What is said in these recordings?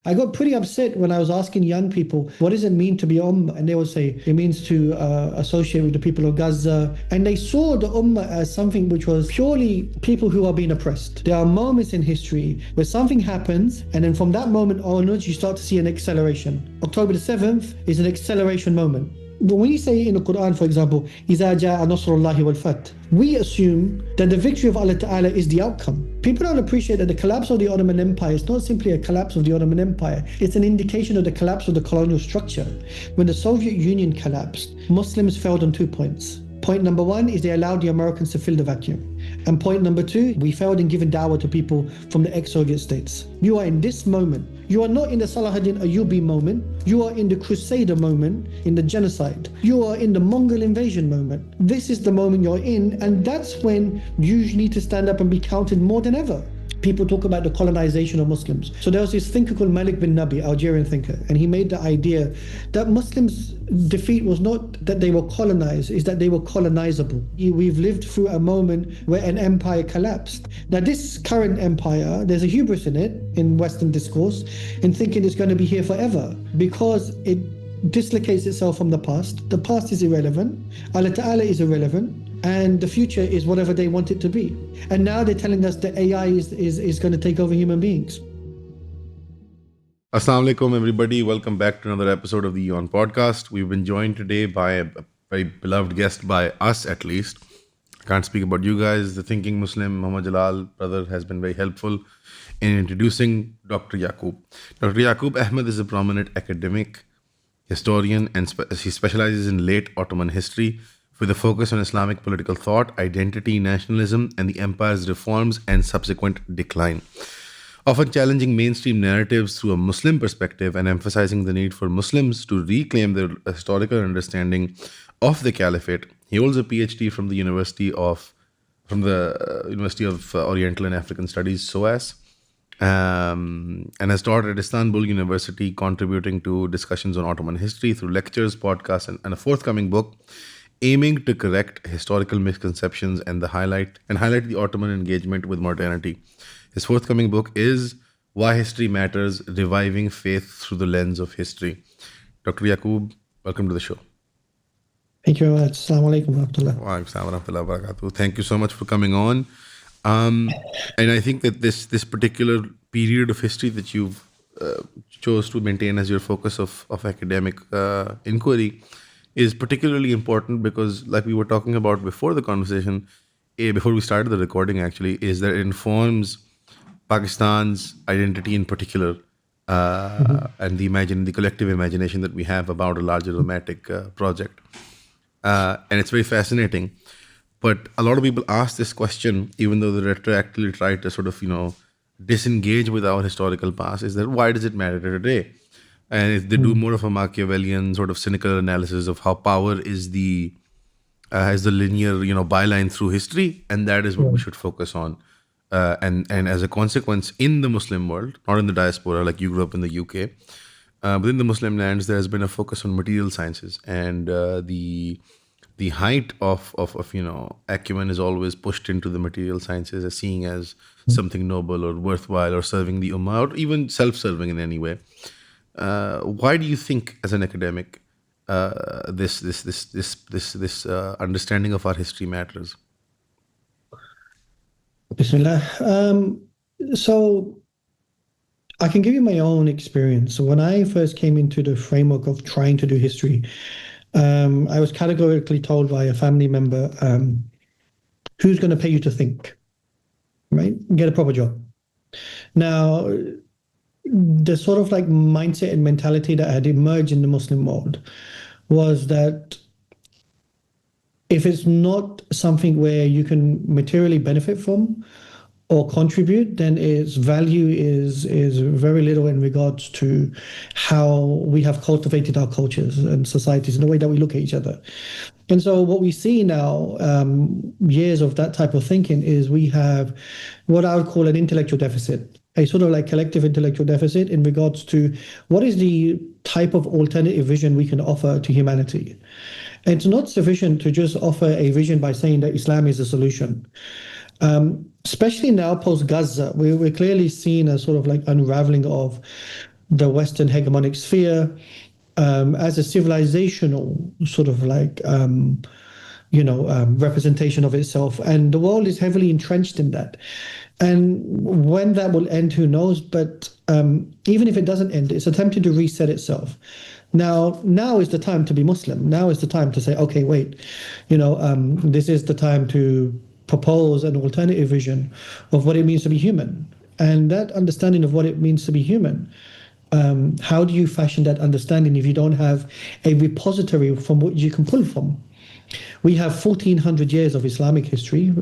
I got pretty upset when I was asking young people, what does it mean to be Ummah? And they would say, it means to associate with the people of Gaza. And they saw the Ummah as something which was purely people who are being oppressed. There are moments in history where something happens, and then from that moment onwards, you start to see an acceleration. October the 7th is an acceleration moment. But when you say in the Quran, for example, إِذَا جَاءَ نَصْرُ اللَّهِ وَالْفَتْحُ, we assume that the victory of Allah Ta'ala is the outcome. People don't appreciate that the collapse of the Ottoman Empire is not simply a collapse of the Ottoman Empire, it's an indication of the collapse of the colonial structure. When the Soviet Union collapsed, Muslims failed on 2 points. Point number one is they allowed the Americans to fill the vacuum. And point number two, we failed in giving dawah to people from the ex-Soviet states. You are in this moment. You are not in the Salahuddin Ayyubi moment. You are in the Crusader moment, in the genocide. You are in the Mongol invasion moment. This is the moment you're in, and that's when you need to stand up and be counted more than ever. People talk about the colonization of Muslims. So there was this thinker called Malik bin Nabi, Algerian thinker, and he made the idea that Muslims' defeat was not that they were colonized, is that they were colonizable. We've lived through a moment where an empire collapsed. Now this current empire, there's a hubris in it, in Western discourse, in thinking it's going to be here forever because it dislocates itself from the past. The past is irrelevant. Allah Ta'ala is irrelevant. And the future is whatever they want it to be. And now they're telling us that AI is going to take over human beings. Assalamu alaikum, everybody. Welcome back to another episode of the Eon Podcast. We've been joined today by a very beloved guest, by us at least. I can't speak about you guys. The thinking Muslim, Muhammad Jalal, brother, has been very helpful in introducing Dr. Yakoob. Dr. Yakoob Ahmed is a prominent academic, historian, and he specializes in late Ottoman history, with a focus on Islamic political thought, identity, nationalism, and the empire's reforms and subsequent decline. Often challenging mainstream narratives through a Muslim perspective and emphasizing the need for Muslims to reclaim their historical understanding of the caliphate, he holds a PhD from the University of Oriental and African Studies, SOAS, and has taught at Istanbul University, contributing to discussions on Ottoman history through lectures, podcasts, and a forthcoming book aiming to correct historical misconceptions and highlight the Ottoman engagement with modernity. His forthcoming book is Why History Matters: Reviving Faith Through the Lens of History. Dr. Yakoob, welcome to the show. Thank you very much. Assalamu alaikum wa rahmatullah. Wa alaikum assalam wa rahmatullahi wa barakatuh. Thank you so much for coming on. And I think that this particular period of history that you've chose to maintain as your focus of academic inquiry is particularly important because, like we were talking about before the conversation, before we started the recording actually, is that it informs Pakistan's identity in particular, and the collective imagination that we have about a larger romantic project. And it's very fascinating. But a lot of people ask this question, even though they retroactively try to sort of, disengage with our historical past, is that why does it matter today? And if they do more of a Machiavellian sort of cynical analysis of how power is the linear, byline through history, and that is what we should focus on. And as a consequence, in the Muslim world, not in the diaspora, like you grew up in the UK, but in the Muslim lands, there has been a focus on material sciences, and the height of acumen is always pushed into the material sciences as seeing as something noble or worthwhile or serving the ummah or even self-serving in any way. Why do you think, as an academic, this understanding of our history matters? Bismillah. So I can give you my own experience. So when I first came into the framework of trying to do history, I was categorically told by a family member, who's going to pay you to think, right? Get a proper job. Now, the sort of like mindset and mentality that had emerged in the Muslim world was that if it's not something where you can materially benefit from or contribute, then its value is very little in regards to how we have cultivated our cultures and societies and the way that we look at each other. And so what we see now, years of that type of thinking, is we have what I would call an intellectual deficit, a sort of like collective intellectual deficit in regards to what is the type of alternative vision we can offer to humanity. And it's not sufficient to just offer a vision by saying that Islam is a solution. Especially now post-Gaza, we're clearly seeing a sort of like unraveling of the Western hegemonic sphere, as a civilizational sort of like representation of itself, and the world is heavily entrenched in that. And when that will end, who knows? But even if it doesn't end, it's attempting to reset itself. Now is the time to be Muslim. Now is the time to say, okay, wait, this is the time to propose an alternative vision of what it means to be human. And that understanding of what it means to be human, how do you fashion that understanding if you don't have a repository from which you can pull from? We have 1,400 years of Islamic history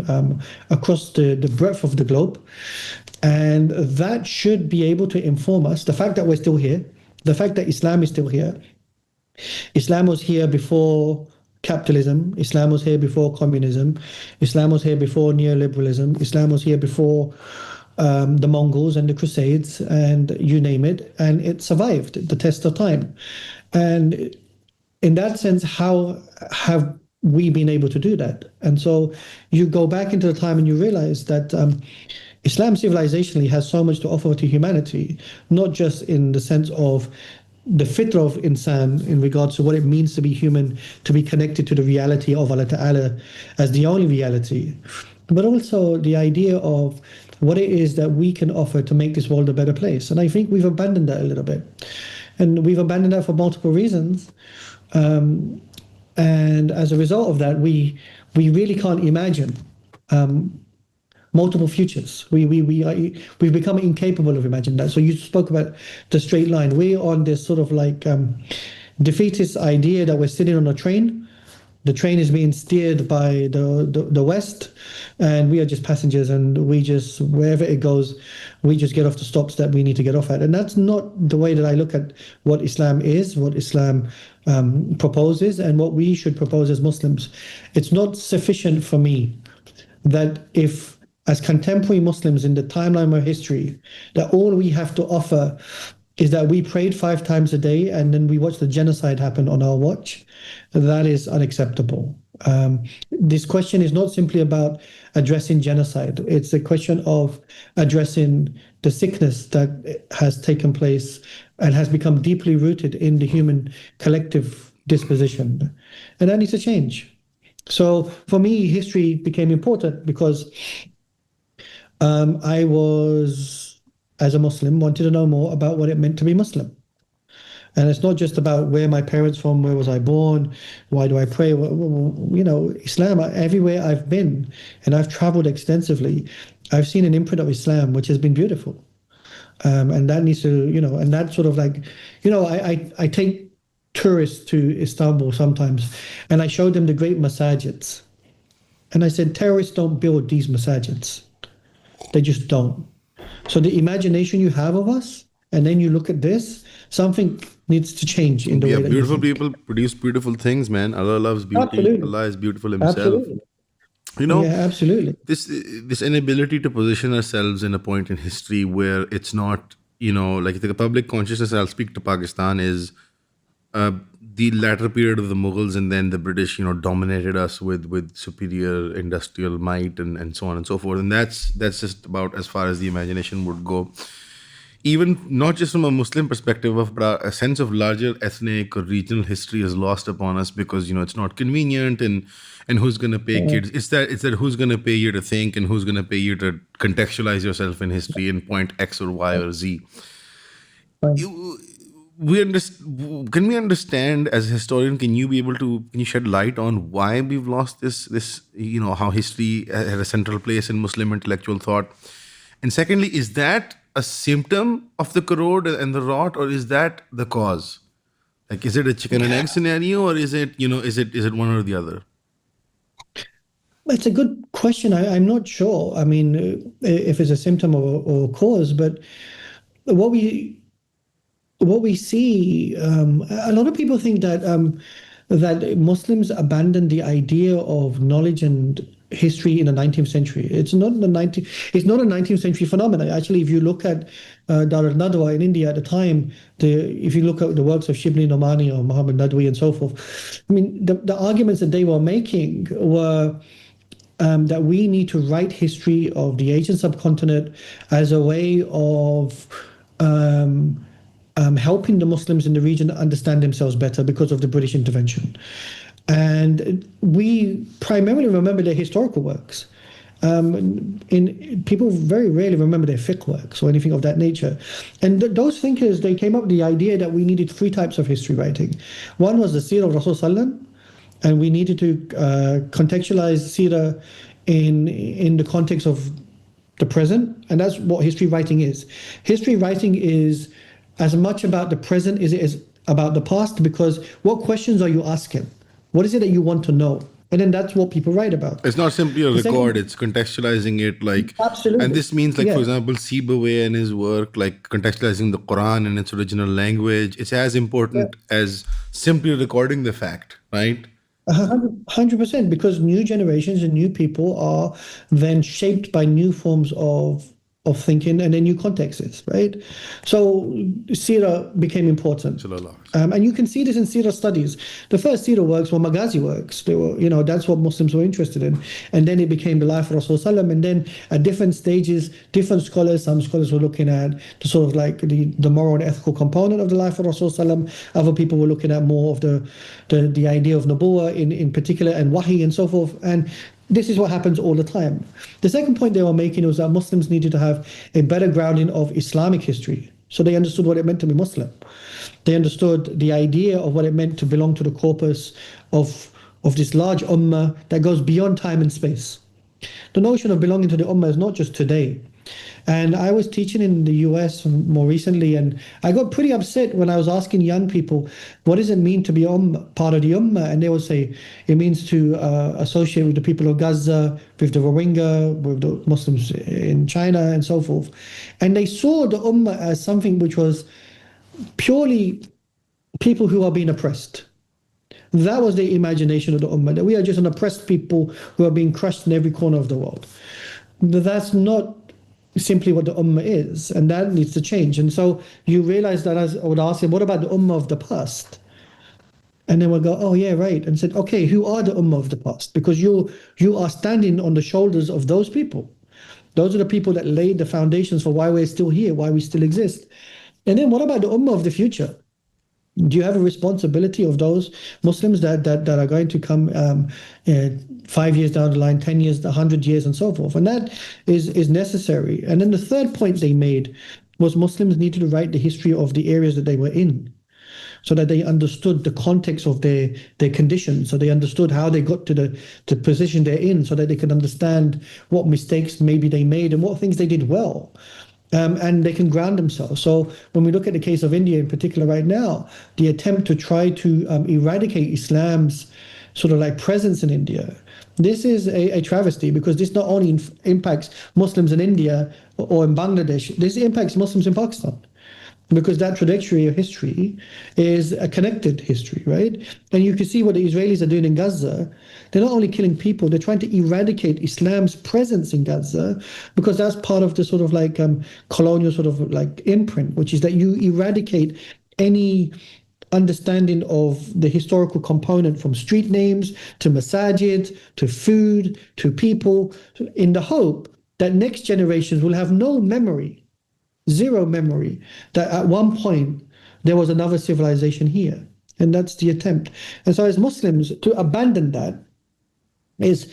across the breadth of the globe. And that should be able to inform us. The fact that we're still here, the fact that Islam is still here. Islam was here before capitalism. Islam was here before communism. Islam was here before neoliberalism. Islam was here before the Mongols and the Crusades, and you name it. And it survived the test of time. And in that sense, how have we been able to do that? And so you go back into the time and you realize that Islam civilizationally has so much to offer to humanity, not just in the sense of the fitrah of insan in regards to what it means to be human, to be connected to the reality of Allah Ta'ala as the only reality, but also the idea of what it is that we can offer to make this world a better place. And I think we've abandoned that a little bit. And we've abandoned that for multiple reasons. And as a result of that, we really can't imagine multiple futures. We've become incapable of imagining that. So you spoke about the straight line. We're on this sort of like defeatist idea that we're sitting on a train. The train is being steered by the West, and we are just passengers, and we just, wherever it goes, we just get off the stops that we need to get off at. And that's not the way that I look at what Islam is, what Islam proposes, and what we should propose as Muslims. It's not sufficient for me that if, as contemporary Muslims in the timeline of history, that all we have to offer is that we prayed 5 times a day and then we watched the genocide happen on our watch. That is unacceptable. This question is not simply about addressing genocide. It's a question of addressing the sickness that has taken place and has become deeply rooted in the human collective disposition. And that needs to change. So for me, history became important because I was, as a Muslim, wanted to know more about what it meant to be Muslim. And it's not just about where my parents from, where was I born, why do I pray? Islam, everywhere I've been, and I've traveled extensively, I've seen an imprint of Islam, which has been beautiful. And that needs to, and that sort of like, I take tourists to Istanbul sometimes, and I show them the great masajids. And I said, terrorists don't build these masajids. They just don't. So the imagination you have of us, and then you look at this, something needs to change in the way that beautiful people produce beautiful things, man. Allah loves beauty. Absolutely. Allah is beautiful himself. Absolutely. Yeah, absolutely. This inability to position ourselves in a point in history where it's not, like the public consciousness, I'll speak to Pakistan, is the latter period of the Mughals, and then the British, dominated us with superior industrial might and so on and so forth. And that's just about as far as the imagination would go. Even not just from a Muslim perspective, but a sense of larger ethnic or regional history is lost upon us because, it's not convenient, and who's going to pay kids? It's that who's going to pay you to think, and who's going to pay you to contextualize yourself in history in point X or Y or Z. Can we understand as a historian? Can you shed light on why we've lost this? How history had a central place in Muslim intellectual thought, and secondly, is that a symptom of the corrode and the rot, or is that the cause? Like, is it a chicken and egg scenario, or is it is it one or the other? It's a good question. I'm not sure. I mean, if it's a symptom or a cause, but what we see, a lot of people think that that Muslims abandoned the idea of knowledge and history in the 19th century. It's not a 19th century phenomenon. Actually, if you look at Dar al-Nadwa in India at the time, if you look at the works of Shibli Nomani or Muhammad Nadwi and so forth, I mean, the arguments that they were making were that we need to write history of the Asian subcontinent as a way of helping the Muslims in the region understand themselves better because of the British intervention. And we primarily remember their historical works. People very rarely remember their fiqh works or anything of that nature. And those thinkers, they came up with the idea that we needed three types of history writing. One was the Seerah of Rasul Sallam, and we needed to contextualize Seerah in the context of the present, and that's what history writing is. History writing is as much about the present as it is about the past, because what questions are you asking? What is it that you want to know? And then that's what people write about. It's not simply a record, it's contextualizing it, like, Absolutely. and this means, like, Yeah. for example, Sibawayh and his work, like contextualizing the Quran in its original language. It's as important as simply recording the fact, right? 100%, because new generations and new people are then shaped by new forms of thinking and then new contexts, right? So Seerah became important. And you can see this in Seerah studies. The first Seerah works were Maghazi works. They were, that's what Muslims were interested in. And then it became the life of Rasulullah. And then at different stages, different scholars, some scholars were looking at the sort of like the moral and ethical component of the life of Rasulullah. Other people were looking at more of the idea of Nubuwwah in particular, and Wahi and so forth. And this is what happens all the time. The second point they were making was that Muslims needed to have a better grounding of Islamic history. So they understood what it meant to be Muslim. They understood the idea of what it meant to belong to the corpus of this large ummah that goes beyond time and space. The notion of belonging to the ummah is not just today. And I was teaching in the US more recently, and I got pretty upset when I was asking young people, what does it mean to be part of the ummah? And they would say, it means to associate with the people of Gaza, with the Rohingya, with the Muslims in China, and so forth. And they saw the ummah as something which was purely people who are being oppressed. That was the imagination of the ummah, that we are just an oppressed people who are being crushed in every corner of the world. But that's not simply what the ummah is, and that needs to change. And so you realize that, as I would ask him, what about the ummah of the past? And then we'll go, oh yeah, right. And said, okay, who are the ummah of the past? Because you are standing on the shoulders of those people. Those are the people that laid the foundations for why we're still here, why we still exist. And then what about the ummah of the future? Do you have a responsibility of those Muslims that are going to come 5 years down the line, 10 years, 100 years, and so forth? And that is necessary. And then the third point they made was Muslims needed to write the history of the areas that they were in, so that they understood the context of their conditions, so they understood how they got to the position they're in, so that they could understand what mistakes maybe they made and what things they did well. And they can ground themselves. So when we look at the case of India in particular right now, the attempt to try to eradicate Islam's sort of like presence in India, this is a travesty, because this not only impacts Muslims in India or in Bangladesh, this impacts Muslims in Pakistan. Because that trajectory of history is a connected history, right? And you can see what the Israelis are doing in Gaza. They're not only killing people, they're trying to eradicate Islam's presence in Gaza, because that's part of the sort of like colonial sort of like imprint, which is that you eradicate any understanding of the historical component, from street names to masajid to food to people, in the hope that next generations will have no memory, zero memory, that at one point there was another civilization here. And that's the attempt. And so as Muslims, to abandon that is,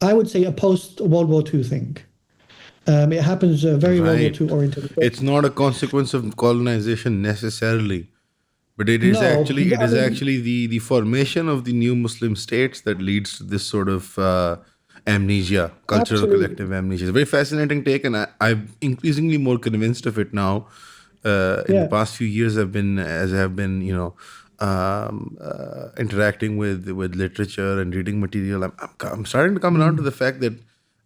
I would say, a post-World War II thing. It happens very World War II oriented. It's not a consequence of colonization necessarily, but it is actually the formation of the new Muslim states that leads to this sort of amnesia, cultural collective amnesia. It's a very fascinating take, and I'm increasingly more convinced of it now. In the past few years, as I've been, interacting with literature and reading material, I'm starting to come around to the fact that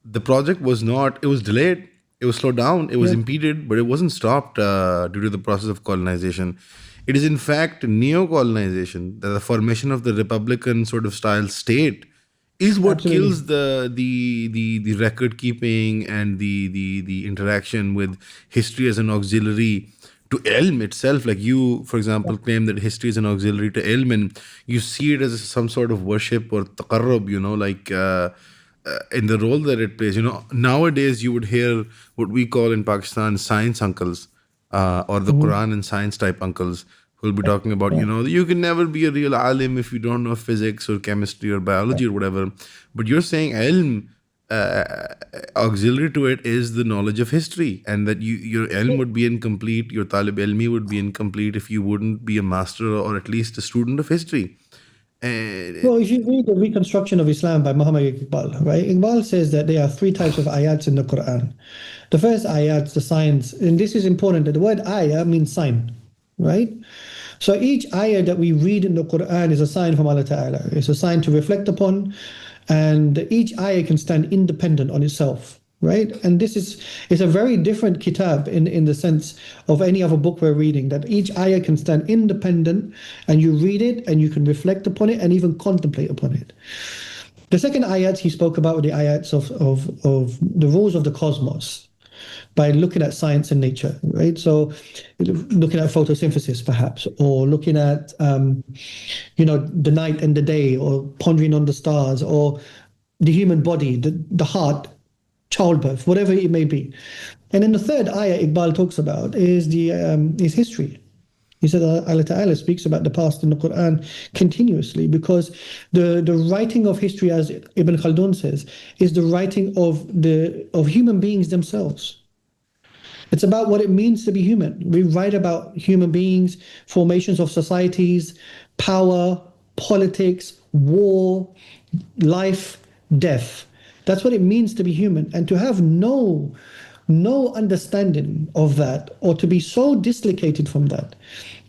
the project it was delayed, it was slowed down, it was impeded, but it wasn't stopped due to the process of colonization. It is in fact neo-colonization, the formation of the republican sort of style state, is what kills the record keeping and the interaction with history as an auxiliary to ilm itself. Like you, for example, claim that history is an auxiliary to ilm, and you see it as some sort of worship or taqarrub, in the role that it plays. Nowadays you would hear what we call in Pakistan science uncles. or the Quran and science type uncles who will be talking about, you can never be a real alim if you don't know physics or chemistry or biology or whatever. But you're saying ilm, auxiliary to it is the knowledge of history, and that your ilm would be incomplete, your talib ilmi would be incomplete if you wouldn't be a master or at least a student of history. Well, if you read the Reconstruction of Islam by Muhammad Iqbal, right? Iqbal says that there are three types of ayats in the Quran. The first ayats, the signs, and this is important, that the word ayah means sign, right? So each ayah that we read in the Quran is a sign from Allah Ta'ala. It's a sign to reflect upon, and each ayah can stand independent on itself, right? And this is a very different kitab in the sense of any other book we're reading, that each ayah can stand independent and you read it and you can reflect upon it and even contemplate upon it. The second ayats he spoke about were the ayats of the rules of the cosmos, by looking at science and nature, right? So looking at photosynthesis perhaps, or looking at, the night and the day, or pondering on the stars, or the human body, the heart, childbirth, whatever it may be. And then the third ayah Iqbal talks about is is history. He said Allah Ta'ala speaks about the past in the Quran continuously, because the writing of history, as Ibn Khaldun says, is the writing of human beings themselves. It's about what it means to be human. We write about human beings, formations of societies, power, politics, war, life, death. That's what it means to be human. And to have no understanding of that, or to be so dislocated from that,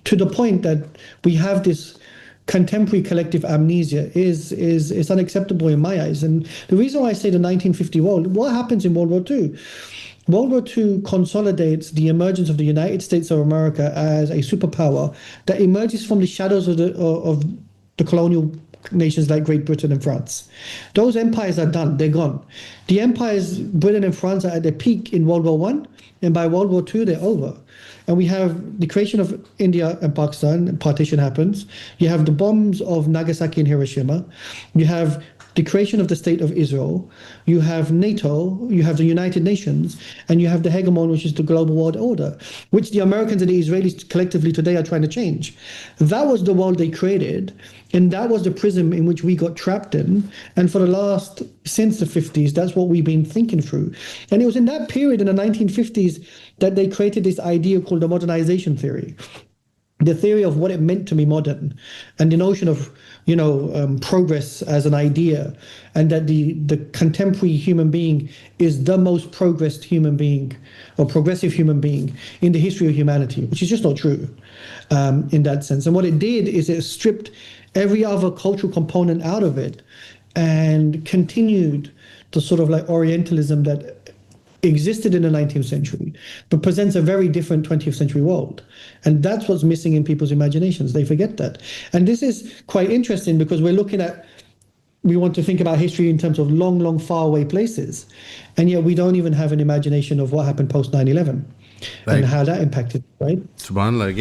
to the point that we have this contemporary collective amnesia is unacceptable in my eyes. And the reason why I say the 1950 world, what happens in World War II? World War II consolidates the emergence of the United States of America as a superpower that emerges from the shadows of the colonial nations like Great Britain and France. Those empires are done, they're gone. The empires, Britain and France, are at their peak in World War I, and by World War II, they're over. And we have the creation of India and Pakistan, partition happens. You have the bombs of Nagasaki and Hiroshima. You have the creation of the State of Israel. You have NATO, you have the United Nations, and you have the hegemon, which is the global world order, which the Americans and the Israelis collectively today are trying to change. That was the world they created, and that was the prism in which we got trapped in. And for the last, since the 50s, that's what we've been thinking through. And it was in that period, in the 1950s, that they created this idea called the modernization theory. The theory of what it meant to be modern, and the notion of progress as an idea, and that the contemporary human being is the most progressed human being, or progressive human being in the history of humanity, which is just not true in that sense. And what it did is it stripped every other cultural component out of it and continued the sort of like Orientalism that existed in the 19th century, but presents a very different 20th century world. And that's what's missing in people's imaginations. They forget that. And this is quite interesting, because we want to think about history in terms of long, long, far away places. And yet we don't even have an imagination of what happened post 9/11 and how that impacted, right? Subhanallah,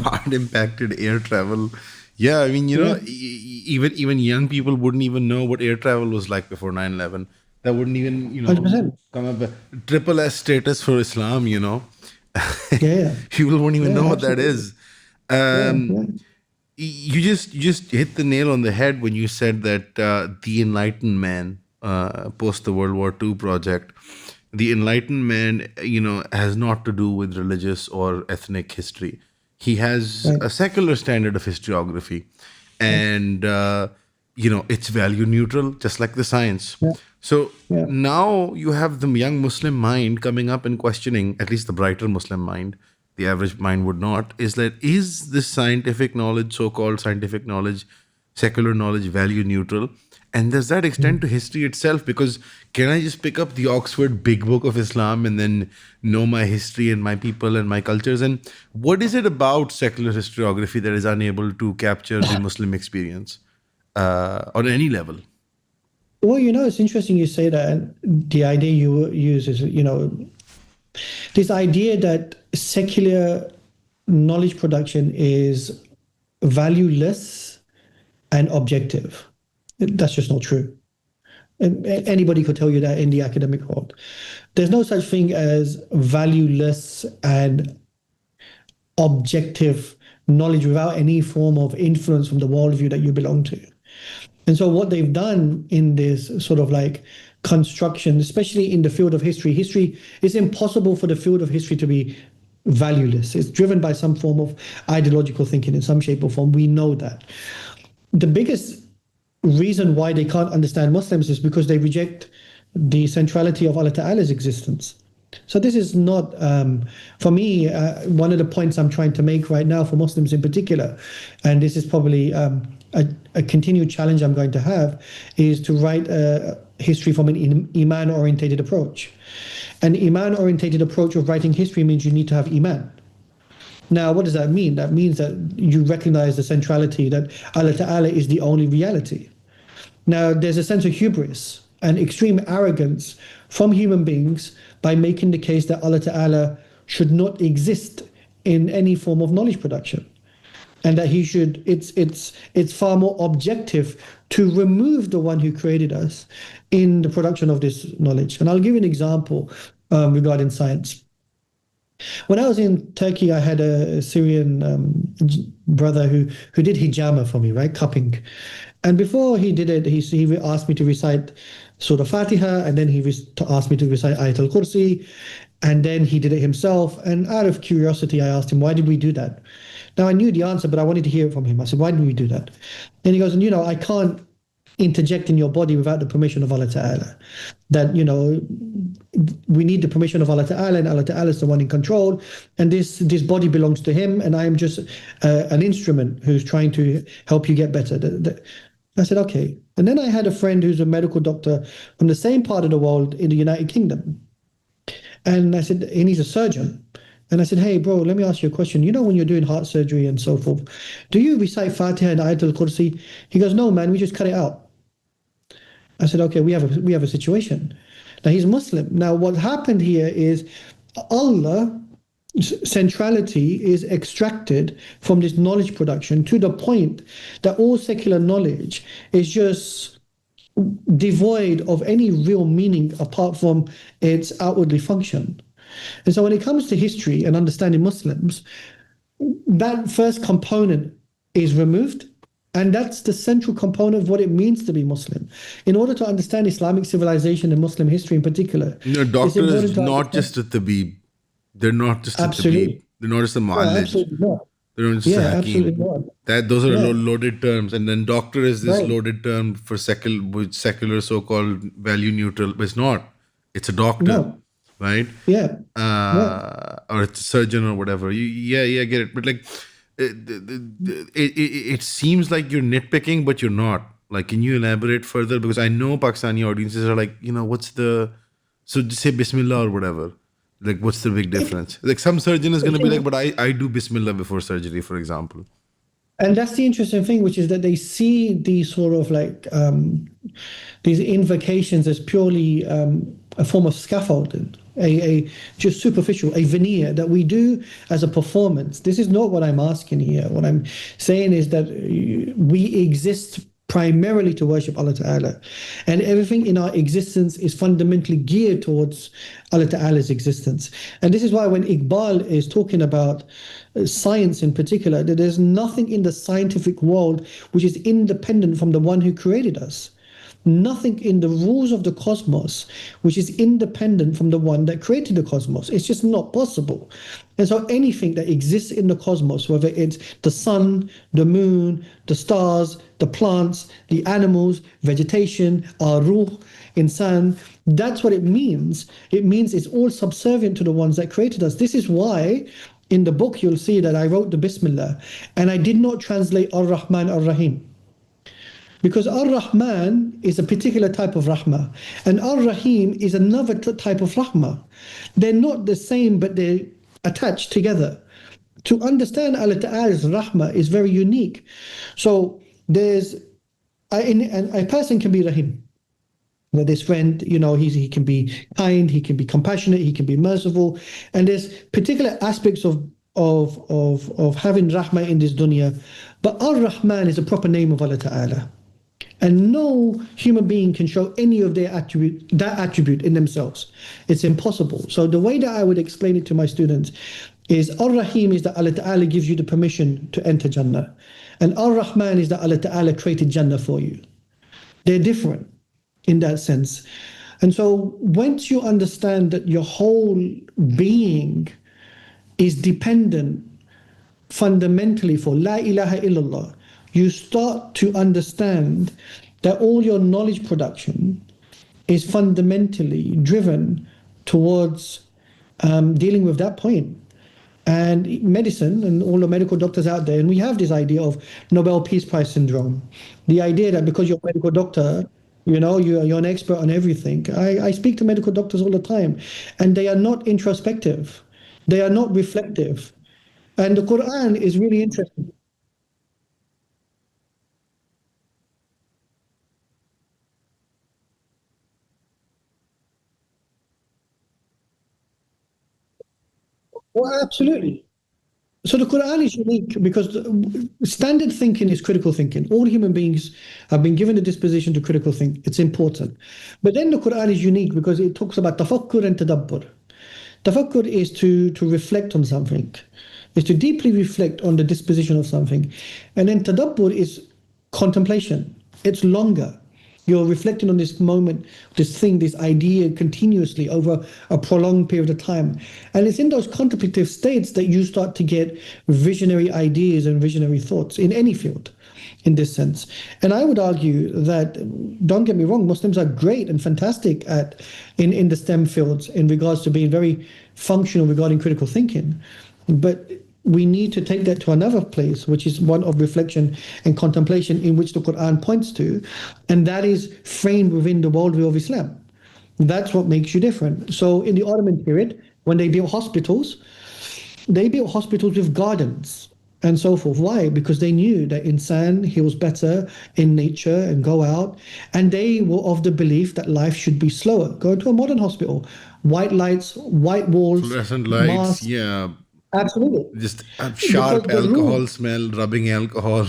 how it impacted air travel. Yeah, I mean, even young people wouldn't even know what air travel was like before 9/11. That wouldn't even, 100%. come up. Triple S status for Islam, Yeah. People won't even know what that absolutely. is. You just hit the nail on the head when you said that the enlightened man, post the World War II project, the enlightened man, has not to do with religious or ethnic history. He has a secular standard of historiography, and it's value neutral, just like the science. So now you have the young Muslim mind coming up and questioning, at least the brighter Muslim mind, the average mind would not, is this scientific knowledge, so-called scientific knowledge, secular knowledge, value neutral? And does that extend to history itself? Because can I just pick up the Oxford Big Book of Islam and then know my history and my people and my cultures? And what is it about secular historiography that is unable to capture the Muslim experience on any level? Well, it's interesting you say that. And the idea you use is, this idea that secular knowledge production is valueless and objective. That's just not true. And anybody could tell you that in the academic world. There's no such thing as valueless and objective knowledge without any form of influence from the worldview that you belong to. And so what they've done in this sort of like construction, especially in the field of history, it's impossible for the field of history to be valueless. It's driven by some form of ideological thinking in some shape or form. We know that. The biggest reason why they can't understand Muslims is because they reject the centrality of Allah Ta'ala's existence. So this is not, for me, one of the points I'm trying to make right now for Muslims in particular, and this is probably a continued challenge I'm going to have, is to write history from an Iman-orientated approach. An Iman-orientated approach of writing history means you need to have Iman. Now, what does that mean? That means that you recognize the centrality, that Allah Ta'ala is the only reality. Now, there's a sense of hubris and extreme arrogance from human beings by making the case that Allah Ta'ala should not exist in any form of knowledge production. And that he should, it's far more objective to remove the one who created us in the production of this knowledge. And I'll give you an example regarding science. When I was in Turkey, I had a Syrian brother who did hijama for me, right? Cupping. And before he did it, he asked me to recite Surah Fatiha, and then he asked me to recite Ayatul Kursi, and then he did it himself. And out of curiosity, I asked him, why did we do that? Now, I knew the answer, but I wanted to hear it from him. I said, why did we do that? And he goes, and I can't interject in your body without the permission of Allah Ta'ala. That, we need the permission of Allah Ta'ala, and Allah Ta'ala is the one in control, and this body belongs to him, and I am just an instrument who's trying to help you get better. I said, okay. And then I had a friend who's a medical doctor from the same part of the world in the United Kingdom. And I said, and he's a surgeon. And I said, hey, bro, let me ask you a question. When you're doing heart surgery and so forth, do you recite Fatiha and Ayatul Kursi? He goes, no, man, we just cut it out. I said, okay, we have a situation. Now, he's Muslim. Now, what happened here is Allah's centrality is extracted from this knowledge production to the point that all secular knowledge is just devoid of any real meaning apart from its outwardly function. And so when it comes to history and understanding Muslims, that first component is removed. And that's the central component of what it means to be Muslim. In order to understand Islamic civilization and Muslim history in particular. Doctor is not just a tabib. They're not just a tabib. They're not just a mu'allij. Absolutely not. They're not just a hakim. Absolutely not. Those are loaded terms. And then doctor is this loaded term for secular so-called value neutral. But it's not. It's a doctor. No. Right? Yeah. Or it's a surgeon or whatever. I get it. But like, it seems like you're nitpicking, but you're not. Like, can you elaborate further? Because I know Pakistani audiences are like, so just say Bismillah or whatever. Like, what's the big difference? Like, some surgeon is going to be like, but I do Bismillah before surgery, for example. And that's the interesting thing, which is that they see these sort of like, these invocations as purely a form of scaffolding. A just superficial, a veneer that we do as a performance. This is not what I'm asking here. What I'm saying is that we exist primarily to worship Allah Ta'ala. And everything in our existence is fundamentally geared towards Allah Ta'ala's existence. And this is why when Iqbal is talking about science in particular, that there's nothing in the scientific world which is independent from the one who created us. Nothing in the rules of the cosmos which is independent from the one that created the cosmos. It's just not possible. And so anything that exists in the cosmos, whether it's the sun, the moon, the stars, the plants, the animals, vegetation, our ruh, insan, that's what it means. It means it's all subservient to the ones that created us. This is why in the book you'll see that I wrote the Bismillah and I did not translate Ar-Rahman Ar-Rahim. Because Ar-Rahman is a particular type of Rahmah, and Ar-Rahim is another type of Rahmah. They're not the same, but they're attached together. To understand Allah Ta'ala's Rahmah is very unique. So a person can be Rahim. This friend, he can be kind, he can be compassionate, he can be merciful, and there's particular aspects of having Rahmah in this dunya. But Ar-Rahman is a proper name of Allah Ta'ala. And no human being can show any of that attribute in themselves. It's impossible. So the way that I would explain it to my students is Ar-Rahim is that Allah Ta'ala gives you the permission to enter Jannah. And Ar-Rahman is that Allah Ta'ala created Jannah for you. They're different in that sense. And so once you understand that your whole being is dependent fundamentally for La ilaha illallah, you start to understand that all your knowledge production is fundamentally driven towards dealing with that point. And medicine and all the medical doctors out there, and we have this idea of Nobel Peace Prize syndrome. The idea that because you're a medical doctor, you're an expert on everything. I speak to medical doctors all the time, and they are not introspective. They are not reflective. And the Quran is really interesting. Well, absolutely. So the Quran is unique because standard thinking is critical thinking. All human beings have been given a disposition to critical think. It's important. But then the Quran is unique because it talks about tafakkur and tadabbur. Tafakkur is to reflect on something, is to deeply reflect on the disposition of something. And then tadabbur is contemplation. It's longer. You're reflecting on this moment, this thing, this idea continuously over a prolonged period of time. And it's in those contemplative states that you start to get visionary ideas and visionary thoughts in any field, in this sense. And I would argue that, don't get me wrong, Muslims are great and fantastic in the STEM fields in regards to being very functional regarding critical thinking. But we need to take that to another place, which is one of reflection and contemplation in which the Quran points to, and that is framed within the worldview of Islam. That's what makes you different. So in the Ottoman period, when they built hospitals with gardens and so forth. Why? Because they knew that insan, he was better in nature and go out, and they were of the belief that life should be slower. Go to a modern hospital, white lights, white walls, fluorescent lights, masks. yeah. Absolutely. Just sharp alcohol smell, rubbing alcohol.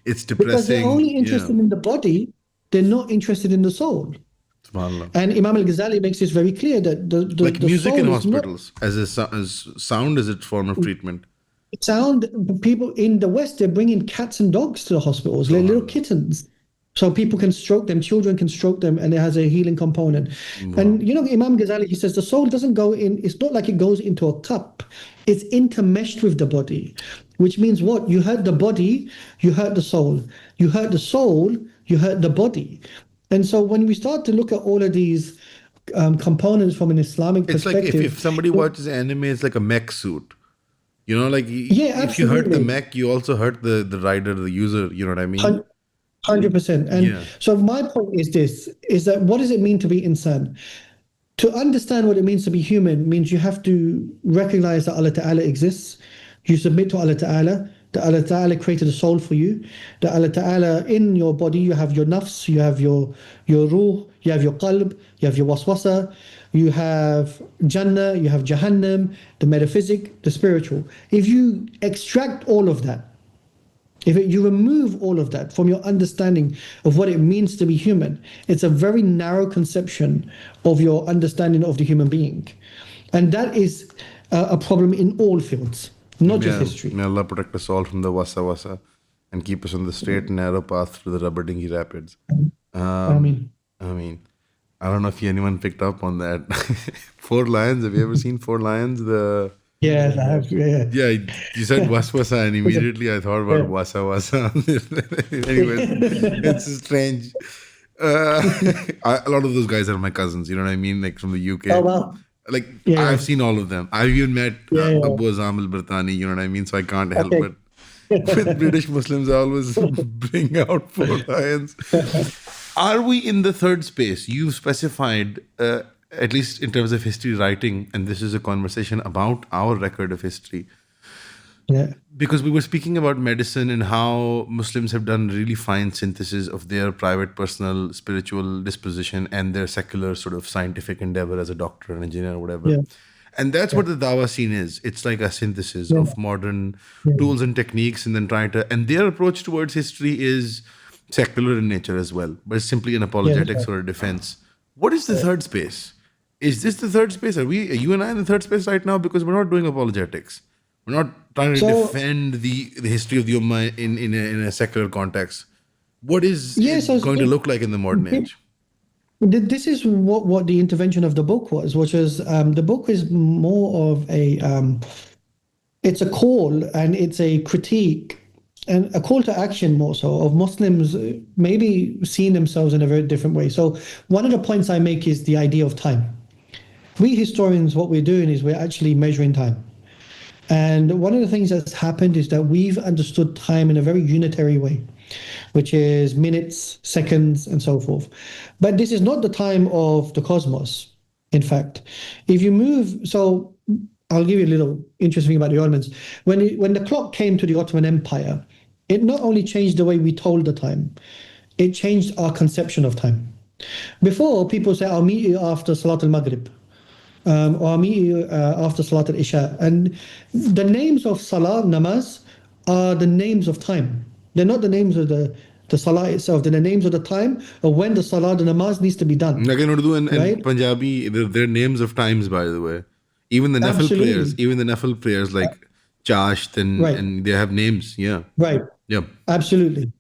It's depressing. Because they're only interested in the body, they're not interested in the soul. SubhanAllah. And Imam al-Ghazali makes this very clear that the music soul in is not, hospitals as sound as its form of treatment. sound. People in the West, they're bringing cats and dogs to the hospitals, they're little kittens. So people can stroke them, children can stroke them, and it has a healing component. Wow. And Imam Ghazali, he says the soul doesn't go in, it's not like it goes into a cup. It's intermeshed with the body, which means what? You hurt the body, you hurt the soul. You hurt the soul, you hurt the body. And so when we start to look at all of these components from an Islamic perspective. It's like if somebody watches anime, it's like a mech suit. If you hurt the mech, you also hurt the rider, the user, you know what I mean? 100%. And so my point is this, is that what does it mean to be insan? To understand what it means to be human means you have to recognize that Allah Ta'ala exists. You submit to Allah Ta'ala, that Allah Ta'ala created a soul for you, that Allah Ta'ala, in your body, you have your nafs, you have your ruh, you have your qalb, you have your waswasa, you have Jannah, you have Jahannam, the metaphysic, the spiritual. If you extract all of that, you remove all of that from your understanding of what it means to be human, it's a very narrow conception of your understanding of the human being. And that is a problem in all fields, not just history. May Allah protect us all from the wasa and keep us on the straight and narrow path through the rubber dinghy rapids. Ameen. I don't know if anyone picked up on that. Four Lions, have you ever seen Four Lions? Yeah, I have. Yeah. Yeah, you said waswasa, and immediately I thought about wasa. Anyways, it's strange. A lot of those guys are my cousins, you know what I mean? Like from the UK. Oh, wow. I've seen all of them. I've even met Abu Azam al-Bartani, you know what I mean? So I can't help but with British Muslims, I always bring out Four Lions. Are we in the third space? You've specified, at least in terms of history writing, and this is a conversation about our record of history. Yeah. Because we were speaking about medicine and how Muslims have done really fine synthesis of their private, personal, spiritual disposition and their secular sort of scientific endeavor as a doctor, an engineer, or whatever. Yeah. And that's what the Dawah scene is. It's like a synthesis of modern tools and techniques, and then and their approach towards history is secular in nature as well, but it's simply an apologetics or a defense. What is the third space? Is this the third space? Are you and I in the third space right now? Because we're not doing apologetics. We're not trying to defend the history of the Ummah in a secular context. What is it going to look like in the modern age? This is what the intervention of the book was, which is the book is more of it's a call and it's a critique and a call to action more so of Muslims maybe seeing themselves in a very different way. So one of the points I make is the idea of time. We historians, what we're doing is we're actually measuring time. And one of the things that's happened is that we've understood time in a very unitary way, which is minutes, seconds, and so forth. But this is not the time of the cosmos, in fact. If you move, so I'll give you a little interesting thing about the Ottomans. When the clock came to the Ottoman Empire, it not only changed the way we told the time, it changed our conception of time. Before, people say, I'll meet you after Salat al-Maghrib. Or I'll meet you after Salat al-Isha. And the names of Salah, namaz, are the names of time. They're not the names of the Salah itself. They're the names of the time of when the Salah, the namaz needs to be done. Like in Urdu and Punjabi, they're names of times, by the way. Even the Nafil prayers like Chasht and they have names. Yeah. Right. Yeah. Absolutely.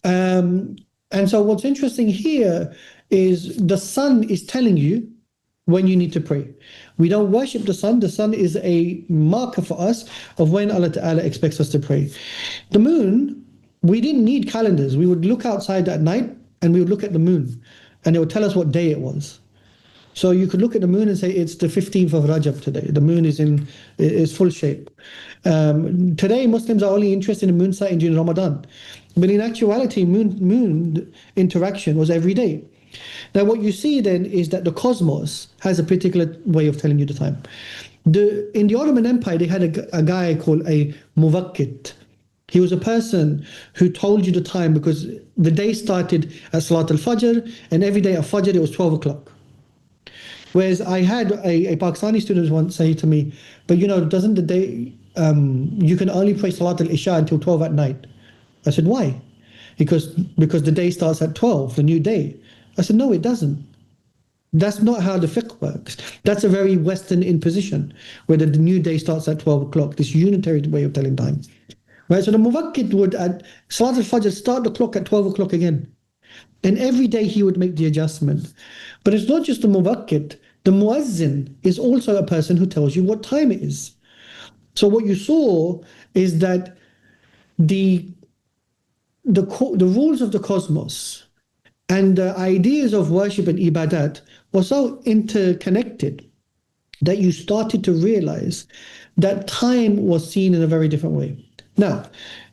And so what's interesting here is the sun is telling you when you need to pray. We don't worship the sun. The sun is a marker for us of when Allah Ta'ala expects us to pray. The moon, we didn't need calendars. We would look outside at night and we would look at the moon and it would tell us what day it was. So you could look at the moon and say it's the 15th of Rajab today. The moon is full shape. Today, Muslims are only interested in moon sighting during Ramadan. But in actuality, moon interaction was every day. Now, what you see then is that the cosmos has a particular way of telling you the time. In the Ottoman Empire, they had a guy called a muwakkit. He was a person who told you the time because the day started at Salat al-Fajr, and every day at Fajr it was 12 o'clock. Whereas I had a Pakistani student once say to me, but doesn't the day, you can only pray Salat al-Isha until 12 at night. I said, why? Because the day starts at 12, the new day. I said, no, it doesn't. That's not how the fiqh works. That's a very Western imposition, where the new day starts at 12 o'clock, this unitary way of telling time. Right? So the muwakkit would, at Salat al-Fajr, start the clock at 12 o'clock again. And every day he would make the adjustment. But it's not just the muwakkit. The muazzin is also a person who tells you what time it is. So what you saw is that the rules of the cosmos and the ideas of worship and ibadat were so interconnected that you started to realize that time was seen in a very different way. Now,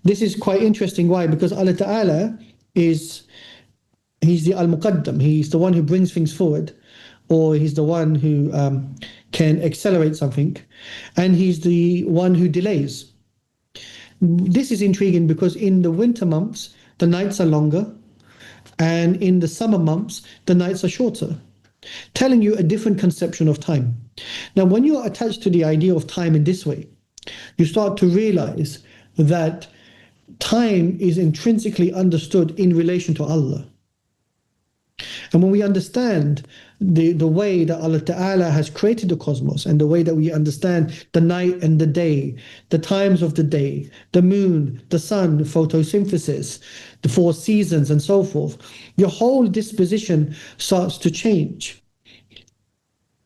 this is quite interesting. Why? Because Allah Ta'ala He's the Al-Muqaddam. He's the one who brings things forward, or He's the one who can accelerate something, and He's the one who delays. This is intriguing because in the winter months, the nights are longer, and in the summer months, the nights are shorter, telling you a different conception of time. Now, when you are attached to the idea of time in this way, you start to realize that time is intrinsically understood in relation to Allah. And when we understand the way that Allah Ta'ala has created the cosmos, and the way that we understand the night and the day, the times of the day, the moon, the sun, photosynthesis, the 4 seasons, and so forth, your whole disposition starts to change.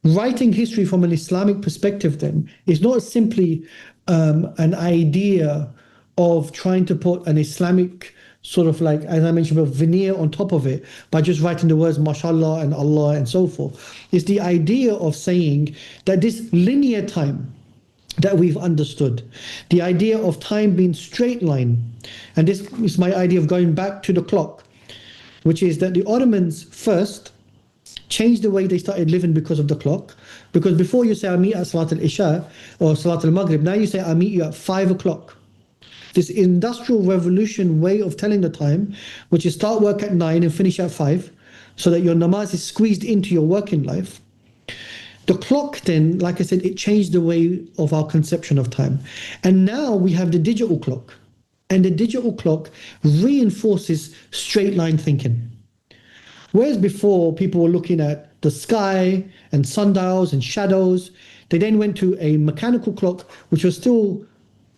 Writing history from an Islamic perspective then is not simply an idea of trying to put an Islamic sort of, like, as I mentioned, a veneer on top of it by just writing the words mashallah and Allah and so forth. It's the idea of saying that this linear time that we've understood, the idea of time being straight line, and this is my idea of going back to the clock, which is that the Ottomans first changed the way they started living because of the clock. Because before you say, I meet at Salat al-Isha or Salat al-Maghrib, now you say, I meet you at 5 o'clock. This industrial revolution way of telling the time, which is start work at 9 and finish at 5, so that your namaz is squeezed into your working life. The clock then, like I said, it changed the way of our conception of time. And now we have the digital clock. And the digital clock reinforces straight line thinking. Whereas before, people were looking at the sky and sundials and shadows. They then went to a mechanical clock, which was still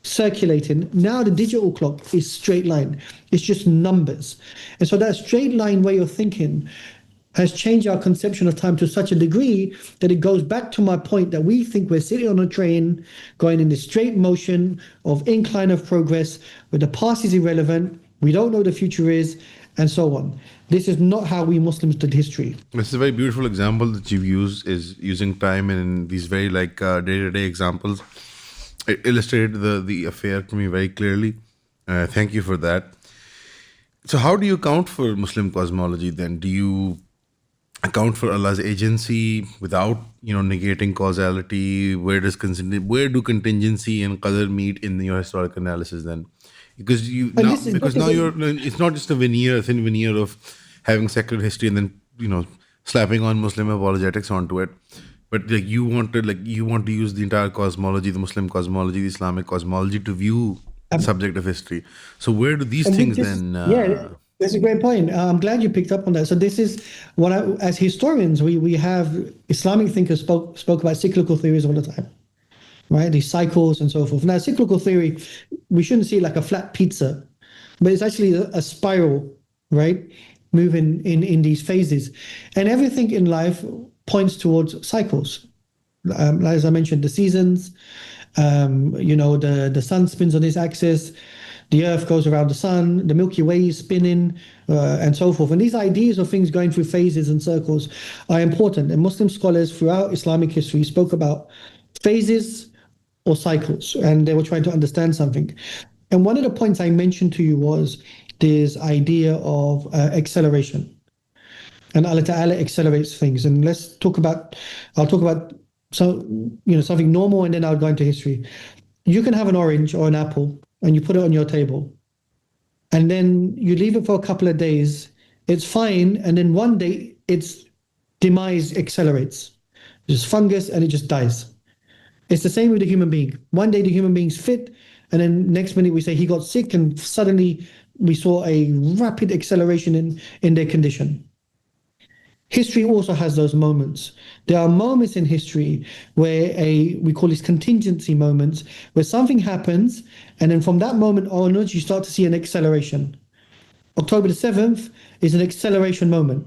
circulating. Now the digital clock is straight line. It's just numbers. And so that straight line way of thinking has changed our conception of time to such a degree that it goes back to my point that we think we're sitting on a train going in this straight motion of incline of progress, where the past is irrelevant, we don't know what the future is, and so on. This is not how we Muslims did history. This is a very beautiful example that you've used, is using time in these very day-to-day examples. It illustrated the affair to me very clearly. Thank you for that. So how do you account for Muslim cosmology then? Do you account for Allah's agency without, negating causality? Where do contingency and qadar meet in your historical analysis then? Because it's not just a thin veneer of having secular history and then slapping on Muslim apologetics onto it, but you want to use the entire cosmology, the Muslim cosmology, the Islamic cosmology, to view the subject of history. So where do these things then? That's a great point. I'm glad you picked up on that. So this is what, as historians, we have Islamic thinkers spoke about cyclical theories all the time, right? These cycles and so forth. Now, cyclical theory, we shouldn't see it like a flat pizza, but it's actually a spiral, right? Moving in these phases. And everything in life points towards cycles. As I mentioned, the seasons, the sun spins on its axis, the earth goes around the sun, the Milky Way is spinning, and so forth. And these ideas of things going through phases and circles are important. And Muslim scholars throughout Islamic history spoke about phases or cycles, and they were trying to understand something. And one of the points I mentioned to you was this idea of acceleration. And Allah Ta'ala accelerates things. And I'll talk about something normal, and then I'll go into history. You can have an orange or an apple, and you put it on your table, and then you leave it for a couple of days, it's fine, and then one day its demise accelerates. There's fungus and it just dies. It's the same with the human being. One day the human being's fit, and then next minute we say he got sick, and suddenly we saw a rapid acceleration in their condition. History also has those moments. There are moments in history where we call these contingency moments, where something happens, and then from that moment onwards, you start to see an acceleration. October the 7th is an acceleration moment,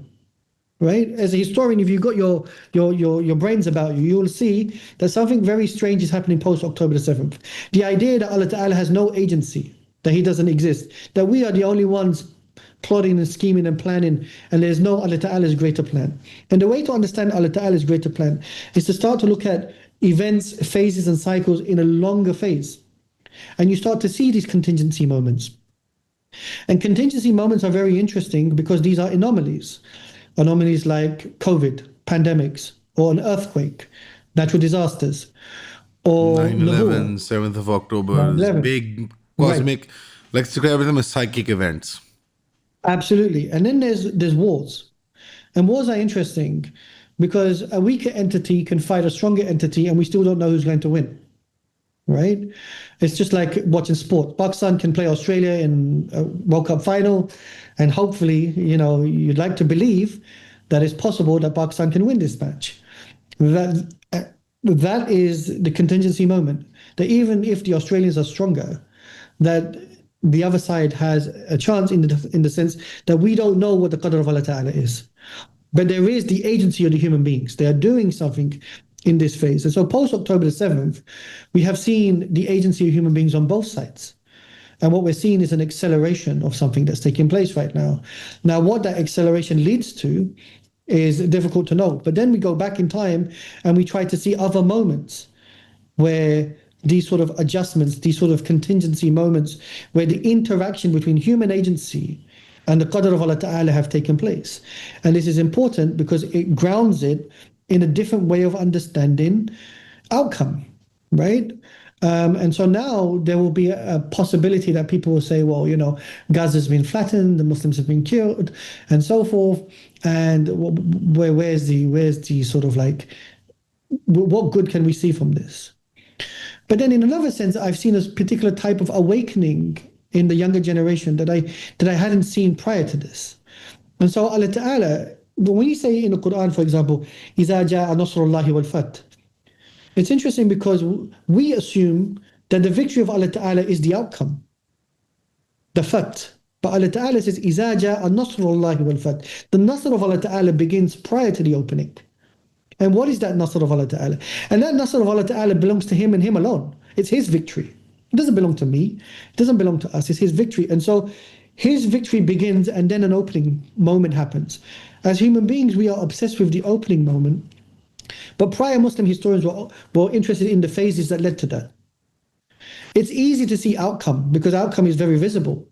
right? As a historian, if you've got your brains about you, you'll see that something very strange is happening post October the 7th. The idea that Allah Ta'ala has no agency, that he doesn't exist, that we are the only ones plotting and scheming and planning, and there's no Allah Ta'ala's greater plan. And the way to understand Allah Ta'ala's greater plan is to start to look at events, phases, and cycles in a longer phase. And you start to see these contingency moments. And contingency moments are very interesting because these are anomalies. Anomalies like COVID, pandemics, or an earthquake, natural disasters, or 9/11, 7th of October, big cosmic, let's describe them as psychic events. Absolutely. And then there's wars. And wars are interesting because a weaker entity can fight a stronger entity, and we still don't know who's going to win. Right? It's just like watching sport. Pakistan can play Australia in a World Cup final, and hopefully, you'd like to believe that it's possible that Pakistan can win this match. That is the contingency moment. That even if the Australians are stronger, that the other side has a chance in the sense that we don't know what the qadr of Allah Ta'ala is. But there is the agency of the human beings. They are doing something in this phase. And so post-October the 7th, we have seen the agency of human beings on both sides. And what we're seeing is an acceleration of something that's taking place right now. Now, what that acceleration leads to is difficult to know. But then we go back in time and we try to see other moments where these sort of adjustments, these sort of contingency moments, where the interaction between human agency and the qadr of Allah Ta'ala have taken place. And this is important because it grounds it in a different way of understanding outcome, right? And so now there will be a possibility that people will say, well, Gaza's been flattened, the Muslims have been killed, and so forth. And where's the sort of like, what good can we see from this? But then in another sense, I've seen a particular type of awakening in the younger generation that I hadn't seen prior to this. And so Allah Ta'ala, when you say in the Quran, for example, إِذَا جَاءَ نَصْرُ اللَّهِ وَالْفَتْحِ, it's interesting because we assume that the victory of Allah Ta'ala is the outcome, the fath. But Allah Ta'ala says, إِذَا جَاءَ نَصْرُ اللَّهِ وَالْفَتْحِ. The Nasr of Allah Ta'ala begins prior to the opening. And what is that Nasr of Allah Ta'ala? And that Nasr of Allah Ta'ala belongs to Him and Him alone. It's His victory. It doesn't belong to me. It doesn't belong to us. It's His victory. And so His victory begins and then an opening moment happens. As human beings, we are obsessed with the opening moment. But prior Muslim historians were interested in the phases that led to that. It's easy to see outcome because outcome is very visible.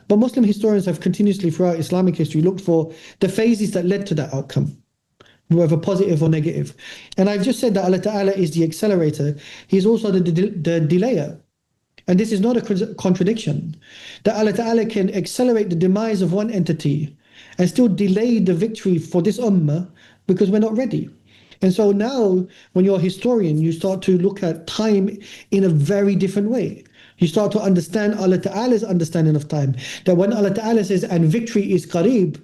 But Muslim historians have continuously throughout Islamic history looked for the phases that led to that outcome, whether positive or negative. And I've just said that Allah Ta'ala is the accelerator. He's also the delayer. And this is not a contradiction. That Allah Ta'ala can accelerate the demise of one entity and still delay the victory for this ummah because we're not ready. And so now, when you're a historian, you start to look at time in a very different way. You start to understand Allah Ta'ala's understanding of time. That when Allah Ta'ala says, and victory is qareeb,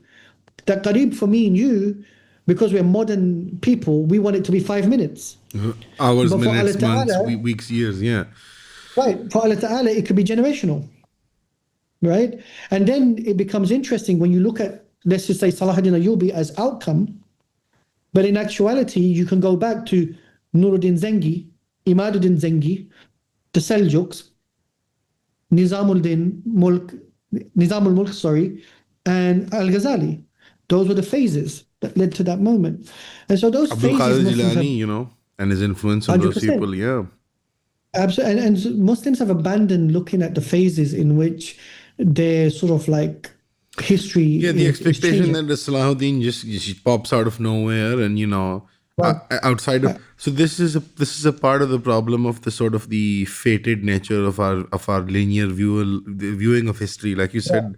that qareeb for me and you, because we're modern people, we want it to be 5 minutes. Hours, But for minutes, Allah months, Ta'ala, weeks, years, yeah. right, for Allah Ta'ala, it could be generational, right? And then it becomes interesting when you look at, let's just say, Salahuddin Ayyubi as outcome, but in actuality, you can go back to Nuruddin Zengi, Imaduddin Zengi, the Seljuks, Nizamul Mulk, and Al-Ghazali. Those were the phases that led to that moment. And so those Abdul phases, Qadir Muslims have, Jilani, and his influence on those 100%. people, yeah. Absolutely, and Muslims have abandoned looking at the phases in which they're sort of like history. Yeah, the is expectation changing. that the Salahuddin just pops out of nowhere, and Right. outside of. So this is a part of the problem of the sort of the fated nature of our linear viewing of history. Like you said,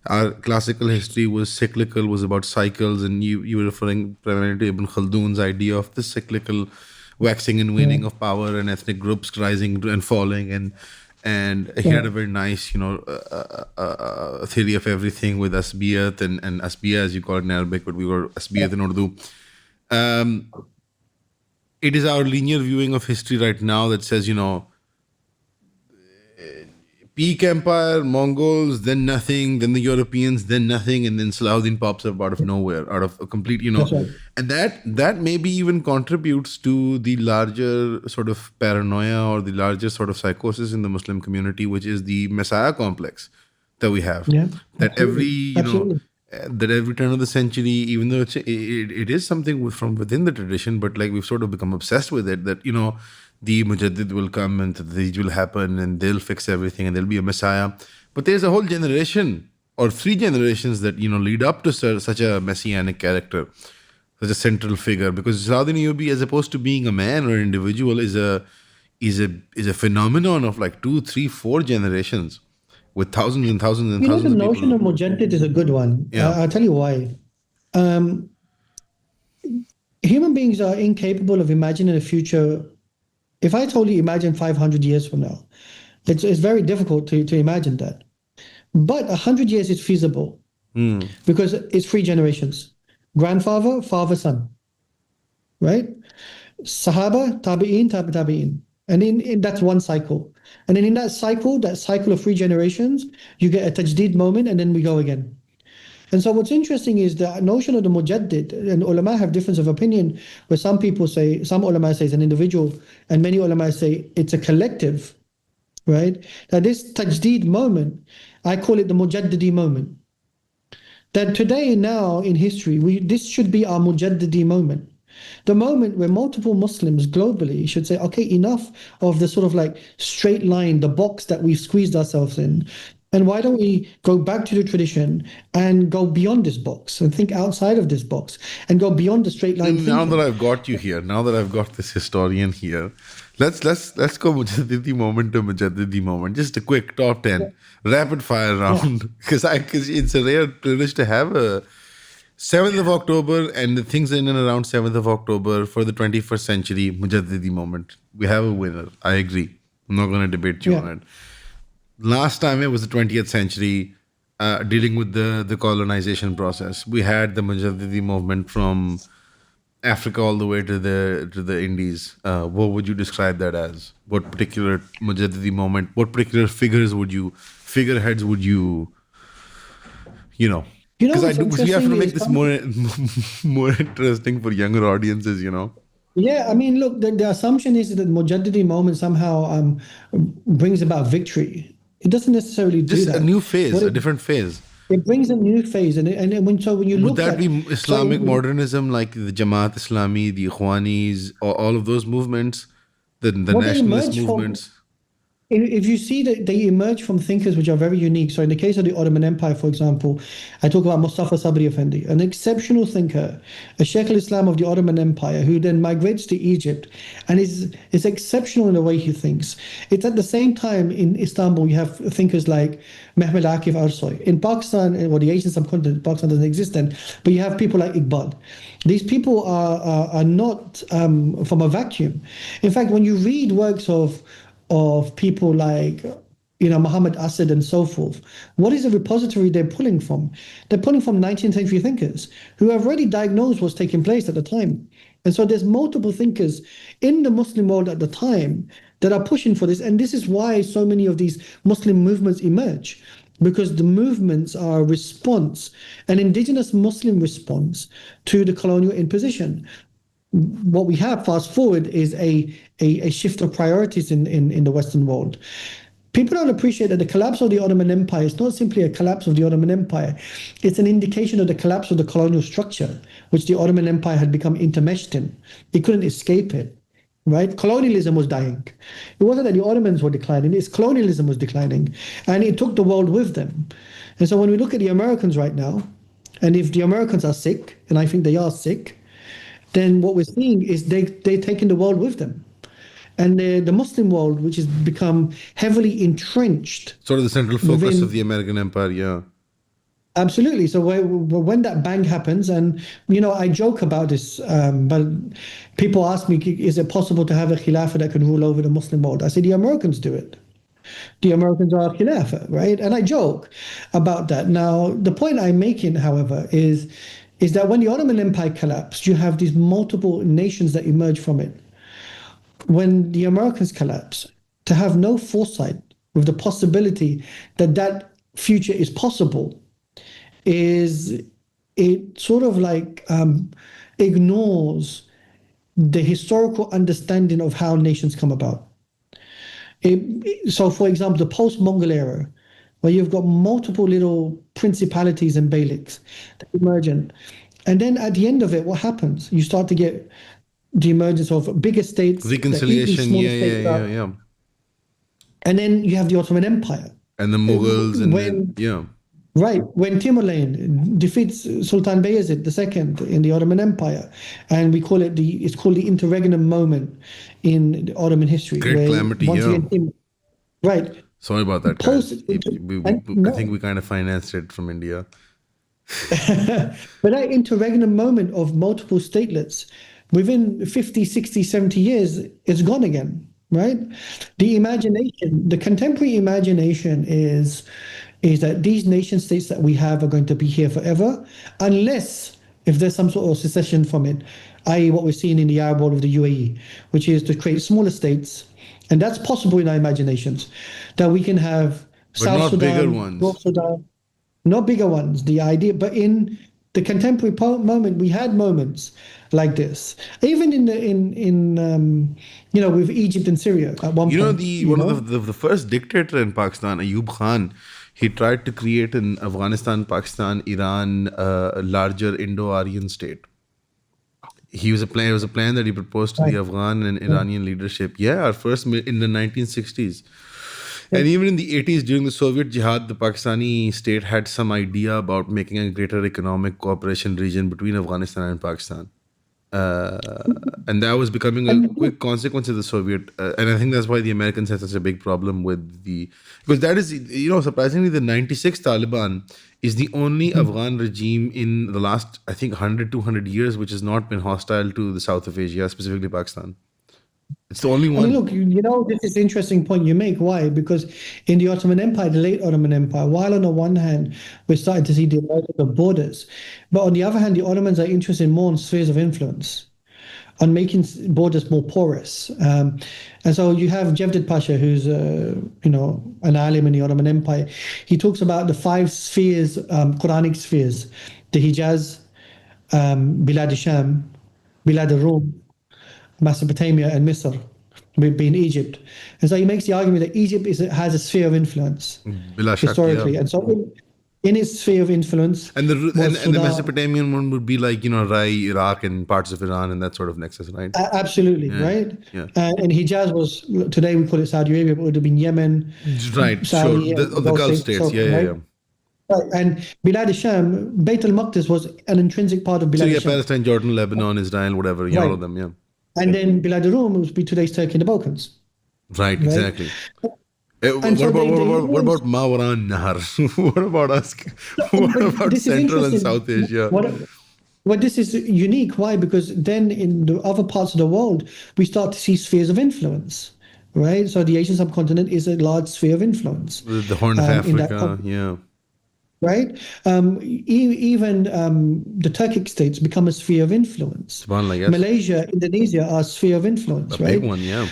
our classical history was cyclical, was about cycles, and you were referring primarily to Ibn Khaldun's idea of the cyclical waxing and waning of power and ethnic groups rising and falling, and he had a very nice theory of everything with asbiyat and asbiya, as you call it in Arabic, but we were asbiyat in Urdu. It is our linear viewing of history right now that says, peak empire, Mongols, then nothing, then the Europeans, then nothing, and then Salahuddin pops up out of nowhere, out of a complete, That's right. and that maybe even contributes to the larger sort of paranoia or the larger sort of psychosis in the Muslim community, which is the Messiah complex that we have. Yeah, That every, absolutely. that every turn of the century, even though it is something from within the tradition, but like we've sort of become obsessed with it, that, the Mujaddid will come and Tadrij will happen and they'll fix everything and there'll be a Messiah. But there's a whole generation or 3 generations that, lead up to such a messianic character, such a central figure. Because Salahuddin Ayyubi, as opposed to being a man or an individual, is a phenomenon of like 2, 3, 4 generations with thousands and thousands and thousands The of notion people. of Mujaddid is a good one. Yeah. I'll tell you why. Human beings are incapable of imagining a future. If I told you imagine 500 years from now, it's very difficult to imagine that. But 100 years is feasible because it's 3 generations. Grandfather, father, son. Right? Sahaba, tabi'in, tabi'in. And in that's one cycle. And then in that cycle of 3 generations, you get a tajdeed moment and then we go again. And so what's interesting is the notion of the Mujaddid, and ulama have difference of opinion, where some ulama say it's an individual, and many ulama say it's a collective, right? Now this tajdeed moment, I call it the Mujaddidi moment. That today, now in history, this should be our Mujaddidi moment. The moment where multiple Muslims globally should say, okay, enough of the sort of like straight line, the box that we've squeezed ourselves in. And why don't we go back to the tradition and go beyond this box and think outside of this box and go beyond the straight line Now thinking? that I've got you here, now that I've got this historian here, let's go Mujaddidi moment to Mujaddidi moment. Just a quick top 10 rapid fire round, because it's a rare privilege to have a 7th of October and the things in and around 7th of October for the 21st century Mujaddidi moment. We have a winner. I agree. I'm not going to debate you on it. last time it was the 20th century, dealing with the colonization process. We had the Mujaddidi movement from Africa all the way to the Indies. What would you describe that as? What particular Mujaddidi moment? What particular figureheads would you know? You know, Because what's we have to interesting make is this more interesting for younger audiences. yeah, I mean, look, the assumption is that Mujaddidi moment somehow brings about victory. It doesn't necessarily do Just a that. new phase, What a different phase. it brings a new phase, and when you Would look that at be Islamic modernism, like the Jamaat Islami, the Ikhwanis, all of those movements, the what they nationalist emerge from. movements? If you see that they emerge from thinkers which are very unique. So in the case of the Ottoman Empire, for example, I talk about Mustafa Sabri Effendi, an exceptional thinker, a Sheikh al-Islam of the Ottoman Empire, who then migrates to Egypt and is exceptional in the way he thinks. It's at the same time in Istanbul, you have thinkers like Mehmet Akif Arsoy. In Pakistan, or the Asian subcontinent, Pakistan doesn't exist then, but you have people like Iqbal. These people are not from a vacuum. In fact, when you read works of people like Muhammad Asad and so forth, what is the repository they're pulling from? They're pulling from 19th century thinkers who have already diagnosed what's taking place at the time. And so there's multiple thinkers in the Muslim world at the time that are pushing for this. And this is why so many of these Muslim movements emerge, because the movements are a response, an indigenous Muslim response to the colonial imposition. What we have, fast forward, is a shift of priorities in the Western world. People don't appreciate that the collapse of the Ottoman Empire is not simply a collapse of the Ottoman Empire. It's an indication of the collapse of the colonial structure, which the Ottoman Empire had become intermeshed in. It couldn't escape it, right? Colonialism was dying. It wasn't that the Ottomans were declining, it's colonialism was declining, and it took the world with them. And so when we look at the Americans right now, and if the Americans are sick, and I think they are sick, then what we're seeing is they're taking the world with them. And the Muslim world, which has become heavily entrenched. Sort of the central focus of the American empire, yeah. Absolutely. So when that bang happens, and I joke about this, but people ask me, is it possible to have a khilafah that can rule over the Muslim world? I say the Americans do it. The Americans are khilafah, right? And I joke about that. Now, the point I'm making, however, is that when the Ottoman Empire collapsed, you have these multiple nations that emerge from it. When the Americans collapse, to have no foresight with the possibility that future is possible, it sort of like ignores the historical understanding of how nations come about. So, for example, the post-Mongol era, where you've got multiple little principalities and beyliks that emerge. And then at the end of it, what happens? You start to get the emergence of bigger states. Reconciliation, yeah. And then you have the Ottoman Empire. And the Mughals, yeah. Right, when Timurlen defeats Sultan Bayezid II in the Ottoman Empire, and it's called the interregnum moment in the Ottoman history. Great calamity, yeah. Right. Sorry about that, guys. I think we kind of financed it from India. But that interregnum moment of multiple statelets, within 50, 60, 70 years, it's gone again, right? The contemporary imagination is that these nation states that we have are going to be here forever, unless if there's some sort of secession from it, i.e. what we're seeing in the Arab world of the UAE, which is to create smaller states. And that's possible in our imaginations, that we can have South Sudan, North Sudan, not bigger ones, the idea. But in the contemporary moment, we had moments like this. Even with Egypt and Syria at one point. One of the first dictator in Pakistan, Ayub Khan, he tried to create an Afghanistan, Pakistan, Iran, larger Indo-Aryan state. It was a plan that he proposed to the Afghan and Iranian leadership. Yeah, our first in the 1960s. And even in the 80s, during the Soviet jihad, the Pakistani state had some idea about making a greater economic cooperation region between Afghanistan and Pakistan. And that was becoming a quick consequence of the Soviet. And I think that's why the Americans had such a big problem with because that is, surprisingly, the 96 Taliban is the only Afghan regime in the last, I think, 100, 200 years, which has not been hostile to the south of Asia, specifically Pakistan. It's the only I mean, one. look, this is an interesting point you make. Why? Because in the Ottoman Empire, the late Ottoman Empire, while on the one hand, we're starting to see the emergence of borders, but on the other hand, the Ottomans are interested more in spheres of influence, on making borders more porous. And so you have Jevdet Pasha, who's, an alim in the Ottoman Empire. He talks about the five spheres, Quranic spheres, the Hijaz, Bilad Sham, Bilad al-Rum, Mesopotamia, and Misr, being Egypt. And so he makes the argument that Egypt has a sphere of influence Bila shak, historically. yeah. And so in its sphere of influence, And the was and the Sudan. Mesopotamian one would be like, Rai, Iraq, and parts of Iran and that sort of nexus, right? Absolutely, Yeah, right? yeah. And Hijaz was, today we call it Saudi Arabia, but it would have been Yemen, Right, Saudi, sure. The Gulf states, so, yeah, yeah, right? yeah. Right. And Bilad Sham, Beit al-Maqdis was an intrinsic part of So Bilad yeah, Sham. Palestine, Jordan, Lebanon, Israel, whatever, all Right. of them, yeah. And then Bilad al-Rum would be today's Turkey and the Balkans. Right, exactly. And so What about Mawaran Nahar? What about us? What about this is Central and interesting. South Asia? Well, this is unique. Why? Because then in the other parts of the world, we start to see spheres of influence, right? So the Asian subcontinent is a large sphere of influence. The Horn of in that Africa, yeah. right? Even the Turkic states become a sphere of influence. SubhanAllah, yes. Malaysia, Indonesia are a sphere of influence, A right? big one, yeah.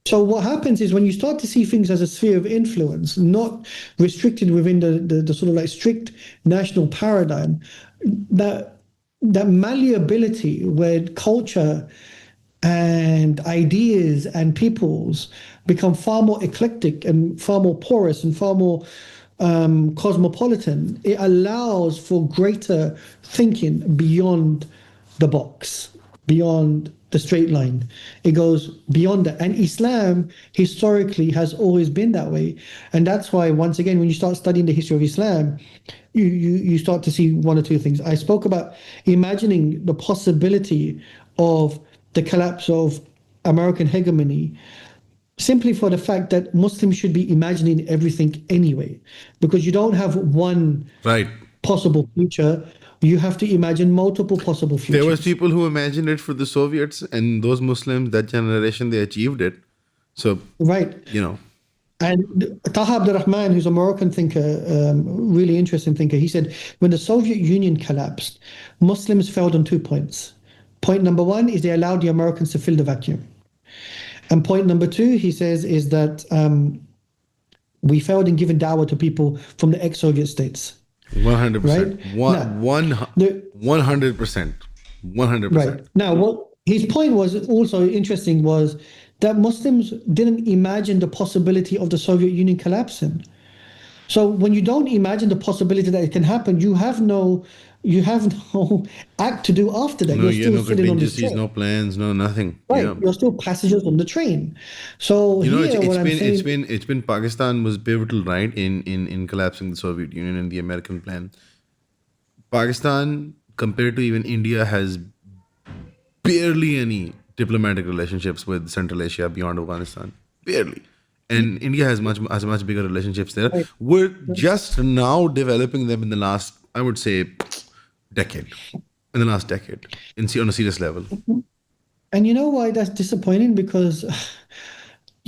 So what happens is when you start to see things as a sphere of influence, not restricted within the sort of like strict national paradigm, that malleability where culture and ideas and peoples become far more eclectic and far more porous and far more cosmopolitan, it allows for greater thinking beyond the box, beyond the straight line. It goes beyond that. And Islam historically has always been that way. And that's why, once again, when you start studying the history of Islam, you start to see one or two things. I spoke about imagining the possibility of the collapse of American hegemony simply for the fact that Muslims should be imagining everything anyway, because you don't have one Right. possible future. You have to imagine multiple possible futures. There was people who imagined it for the Soviets, and those Muslims, that generation, they achieved it. So, Right. And Taha Abdurrahman, who's a Moroccan thinker, really interesting thinker, he said, when the Soviet Union collapsed, Muslims failed on 2 points. Point number one is they allowed the Americans to fill the vacuum. And point number two, he says, is that we failed in giving dawah to people from the ex-Soviet states. 100%. Right? 100%. 100%. Right. Now, what his point was also interesting was that Muslims didn't imagine the possibility of the Soviet Union collapsing. So when you don't imagine the possibility that it can happen, you have no act to do after that. No, You're yeah, still no sitting on the contingencies, train. no plans, no nothing. Right. Yeah. You're still passengers on the train. So It's been Pakistan was pivotal, right, in collapsing the Soviet Union and the American plan. Pakistan, compared to even India, has barely any diplomatic relationships with Central Asia beyond Afghanistan. Barely. And India has much bigger relationships there. Right. We're just now developing them in the last, I would say, decade. In the last decade, on a serious level. And you know why that's disappointing? Because,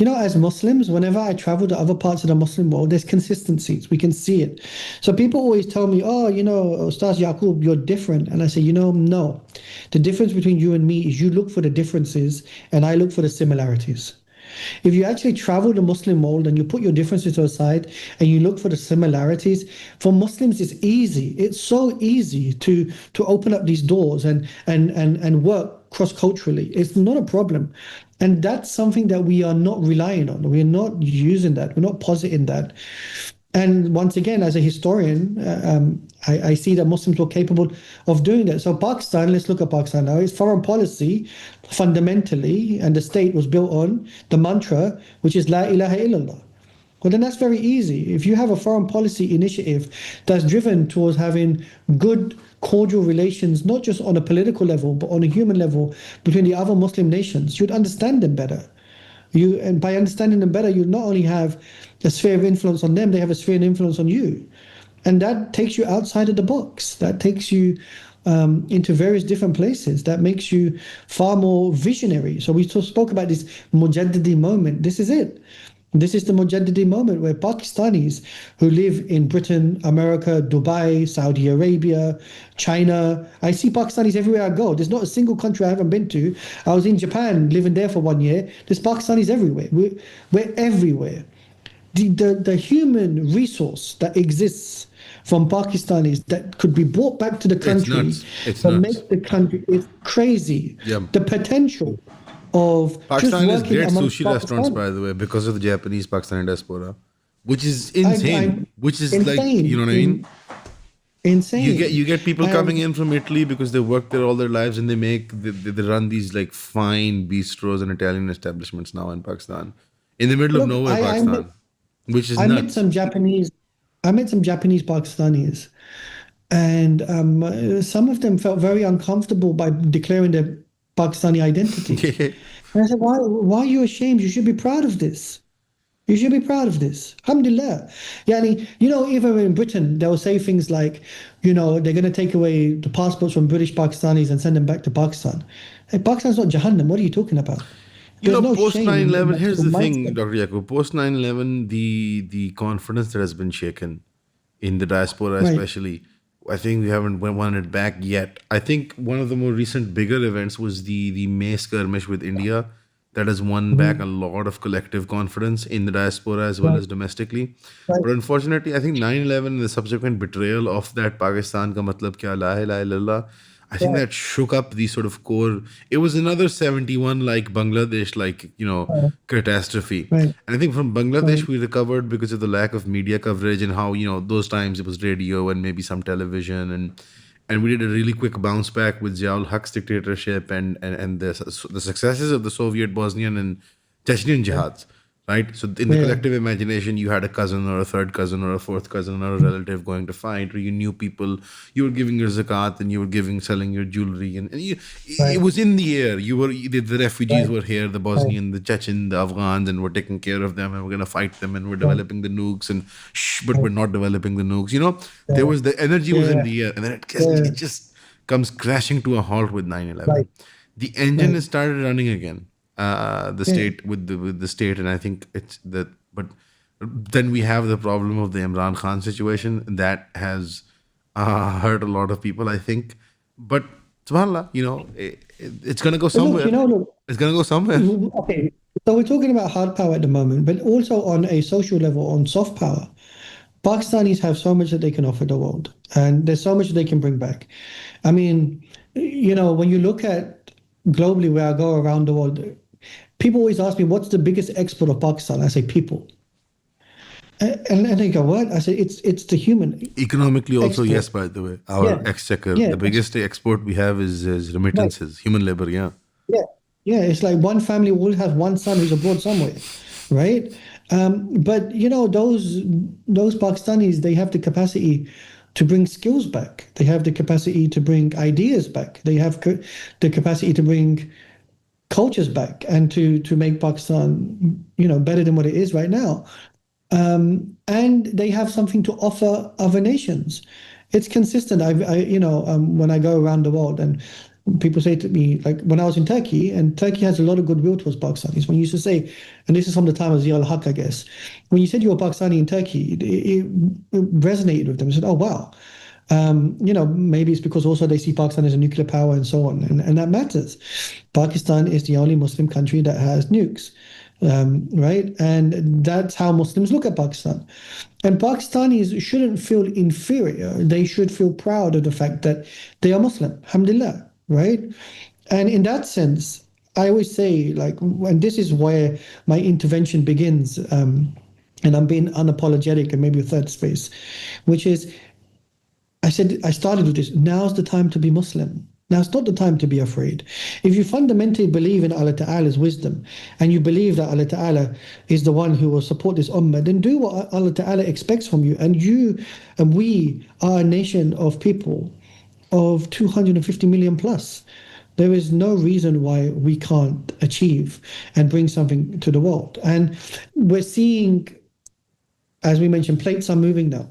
as Muslims, whenever I travel to other parts of the Muslim world, there's consistencies. We can see it. So people always tell me, Ustaz Yakoob, you're different. And I say, no. The difference between you and me is you look for the differences and I look for the similarities. If you actually travel the Muslim world and you put your differences aside and you look for the similarities, for Muslims it's easy. It's so easy to open up these doors and work cross-culturally. It's not a problem. And that's something that we are not relying on. We're not using that. We're not positing that. And once again, as a historian, I see that Muslims were capable of doing that. So Pakistan, let's look at Pakistan now. Its foreign policy, fundamentally, and the state was built on the mantra, which is La ilaha illallah. Well, then that's very easy. If you have a foreign policy initiative that's driven towards having good, cordial relations, not just on a political level, but on a human level between the other Muslim nations, you'd understand them better. And by understanding them better, you not only have a sphere of influence on them, they have a sphere of influence on you. And that takes you outside of the box. That takes you into various different places that makes you far more visionary. So we spoke about this Mujaddidi moment. This is it. This is the Mujaddidi moment where Pakistanis who live in Britain, America, Dubai, Saudi Arabia, China. I see Pakistanis everywhere I go. There's not a single country I haven't been to. I was in Japan, living there for 1 year. There's Pakistanis everywhere. We're everywhere. The human resource that exists from Pakistanis that could be brought back to the country It's to nuts. make the country is crazy. Yeah. The potential of Pakistan has just working great amongst sushi restaurants, Pakistan. by the way, because of the Japanese Pakistani diaspora, which is insane. Which is like, insane. you know what I mean? Insane. You get people And- coming in from Italy because they work there all their lives, and they run these like fine bistros and Italian establishments now in Pakistan, in the middle of Look, nowhere, Pakistan, which is I met nuts. some Japanese. I met some Japanese Pakistanis, and some of them felt very uncomfortable by declaring their Pakistani identity. And I said, why are you ashamed? You should be proud of this. You should be proud of this. Alhamdulillah. Yani, even in Britain, they'll say things like, they're going to take away the passports from British Pakistanis and send them back to Pakistan. Hey, Pakistan's not Jahannam. What are you talking about? There's no Post shame 9/11, in here's the the thing, mindset. Dr. Yakoob. Post 9/11, the confidence that has been shaken in the diaspora, Right. especially, I think we haven't won it back yet. I think one of the more recent bigger events was the May skirmish with India that has won back a lot of collective confidence in the diaspora as well as domestically. Right. But unfortunately, I think 9/11 and the subsequent betrayal of that Pakistan ka matlab kya, la ilaha illallah, I think that shook up the sort of core. It was another 71 like Bangladesh, catastrophe. Right. And I think from Bangladesh, we recovered because of the lack of media coverage and how, those times it was radio and maybe some television. And we did a really quick bounce back with Ziaul Haq's dictatorship and the successes of the Soviet Bosnian and Chechnyan jihads. Right? So in the collective imagination, you had a cousin or a third cousin or a fourth cousin or a relative going to fight, or you knew people, you were giving your zakat and you were selling your jewelry. And it was in the air. The refugees were here, the Bosnian, the Chechen, the Afghans, and we're taking care of them and we're going to fight them and we're developing the nukes but we're not developing the nukes. There was the energy was in the air, and then it just comes crashing to a halt with 9/11. Right. The engine has started running again. The state with the state, and I think it's that. But then we have the problem of the Imran Khan situation that has hurt a lot of people, I think. But subhanallah, it's gonna go somewhere. Look, It's gonna go somewhere. okay, so we're talking about hard power at the moment, but also on a social level, on soft power. Pakistanis have so much that they can offer the world, and there's so much they can bring back. I mean, when you look at globally where I go around the world, people always ask me, what's the biggest export of Pakistan? I say people. And they go, what? I say, it's the human. Economically also, export. yes, by the way. Our exchequer, the biggest export we have is remittances, human labor, yeah. Yeah, it's like one family will have one son who's abroad somewhere, right? But those Pakistanis, they have the capacity to bring skills back. They have the capacity to bring ideas back. They have the capacity to bring cultures back and to make Pakistan, better than what it is right now. And they have something to offer other nations. It's consistent. When I go around the world and people say to me, like when I was in Turkey, and Turkey has a lot of goodwill towards Pakistanis. When you used to say, and this is from the time of Ziaul Haq, I guess, when you said you were Pakistani in Turkey, it resonated with them. They said, oh, wow. Maybe it's because also they see Pakistan as a nuclear power and so on. And that matters. Pakistan is the only Muslim country that has nukes. Right? And that's how Muslims look at Pakistan. And Pakistanis shouldn't feel inferior. They should feel proud of the fact that they are Muslim. Alhamdulillah. Right? And in that sense, I always say, and this is where my intervention begins, and I'm being unapologetic and maybe a third space, which is, I started with this, now's the time to be Muslim. Now, it's not the time to be afraid. If you fundamentally believe in Allah Ta'ala's wisdom and you believe that Allah Ta'ala is the one who will support this ummah, then do what Allah Ta'ala expects from you. And we are a nation of people of 250 million plus. There is no reason why we can't achieve and bring something to the world. And we're seeing, as we mentioned, plates are moving now.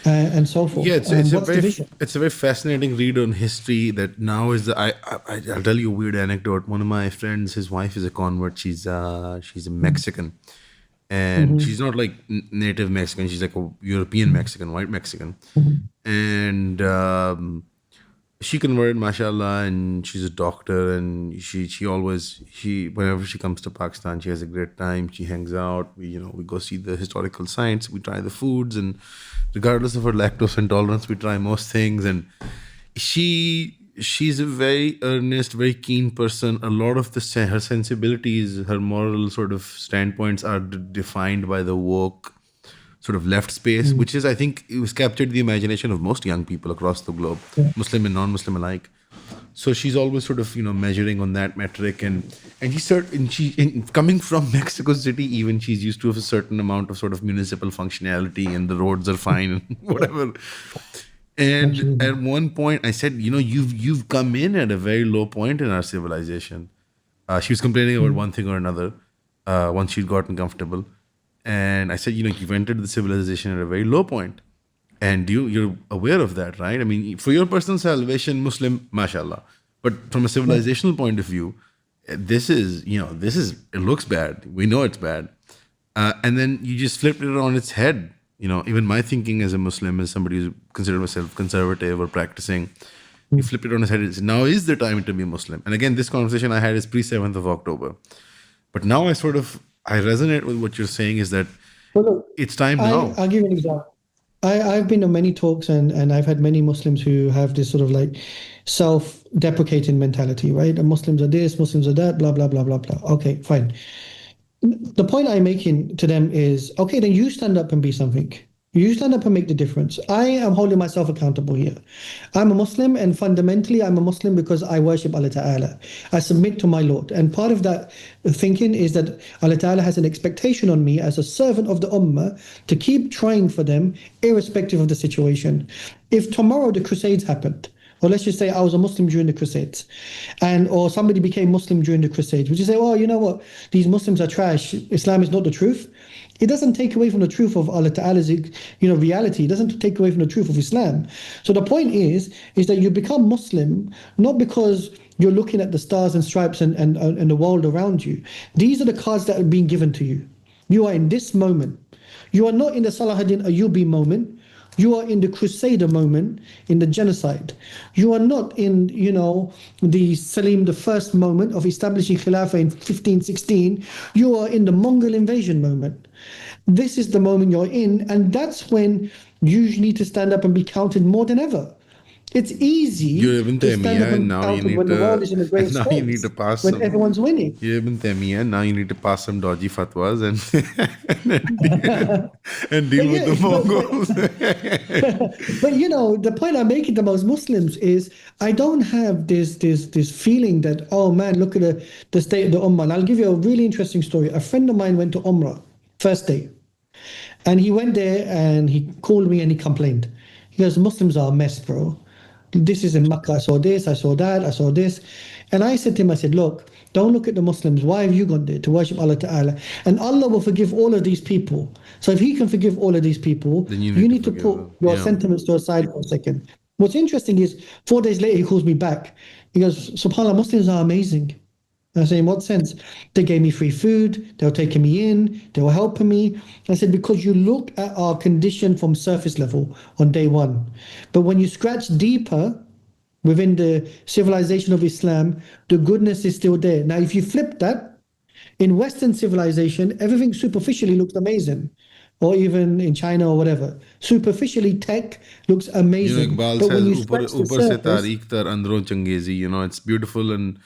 and so forth. Yeah, What's the vision? it's a very fascinating read on history that now is the I'll tell you a weird anecdote. One of my friends, his wife is a convert. She's a Mexican, and she's not like native Mexican. She's like a European Mexican, white Mexican, and she converted, mashallah, and she's a doctor, and she whenever she comes to Pakistan, she has a great time. She hangs out. We go see the historical sites. We try the foods, and regardless of her lactose intolerance, we try most things. And she's a very earnest, very keen person. A lot of her sensibilities, her moral sort of standpoints are defined by the woke sort of left space, which is, I think, it was captured the imagination of most young people across the globe, Muslim and non-Muslim alike. So she's always sort of measuring on that metric, and coming from Mexico City, even she's used to a certain amount of sort of municipal functionality, and the roads are fine and whatever. And at one point, I said, you've come in at a very low point in our civilization. She was complaining about one thing or another once she'd gotten comfortable. And I said, you've entered the civilization at a very low point. And you're aware of that, right? I mean, for your personal salvation, Muslim, mashallah. But from a civilizational point of view, it looks bad. We know it's bad. And then you just flipped it on its head. Even my thinking as a Muslim, as somebody who considers myself conservative or practicing, you flip it on its head. Now is the time to be Muslim. And again, this conversation I had is pre-7th of October. But now I resonate with what you're saying, is that it's time now. I'll give you an example. I've been to many talks and I've had many Muslims who have this sort of like self-deprecating mentality, right? And Muslims are this, Muslims are that, blah, blah, blah, blah, blah. Okay, fine. The point I'm making to them is, okay, then you stand up and be something. You stand up and make the difference. I am holding myself accountable here. I'm a Muslim, and fundamentally I'm a Muslim because I worship Allah Ta'ala. I submit to my Lord. And part of that thinking is that Allah Ta'ala has an expectation on me as a servant of the Ummah to keep trying for them irrespective of the situation. If tomorrow the Crusades happened, or let's just say I was a Muslim during the Crusades, or somebody became Muslim during the Crusades, would you say, oh, you know what, these Muslims are trash, Islam is not the truth? It doesn't take away from the truth of Allah Ta'ala's reality. It doesn't take away from the truth of Islam. So the point is that you become Muslim not because you're looking at the stars and stripes and the world around you. These are the cards that are being given to you. You are in this moment. You are not in the Salahuddin Ayyubi moment. You are in the Crusader moment, in the genocide. You are not in, the Salim I moment of establishing Khilafah in 1516. You are in the Mongol invasion moment. This is the moment you're in, and that's when you need to stand up and be counted more than ever. It's easy to stand up and count when the world is in a great state, you need to pass when everyone's winning. You're Ibn Taymiyyah, now you need to pass some dodgy fatwas and deal with the Mongols. But the point I'm making to most Muslims is I don't have this feeling that, oh man, look at the state of the Ummah. And I'll give you a really interesting story. A friend of mine went to Umrah first day, and he went there and he called me and he complained. He goes, Muslims are a mess, bro. This is in Makkah. I saw this, I saw that, I saw this. And I said to him, I said, look, don't look at the Muslims. Why have you gone there? To worship Allah Ta'ala. And Allah will forgive all of these people. So if He can forgive all of these people, then you need to put your sentiments to a side for a second. What's interesting is 4 days later, he calls me back. He goes, SubhanAllah, Muslims are amazing. I say, in what sense? They gave me free food, they were taking me in, they were helping me. I said, because you look at our condition from surface level on day one. But when you scratch deeper within the civilization of Islam, the goodness is still there. Now, if you flip that, in Western civilization, everything superficially looks amazing. Or even in China or whatever. Superficially, tech looks amazing. Iqbal but when you says, scratch the "Upar se surface, tariq tar andron changezi." It's beautiful and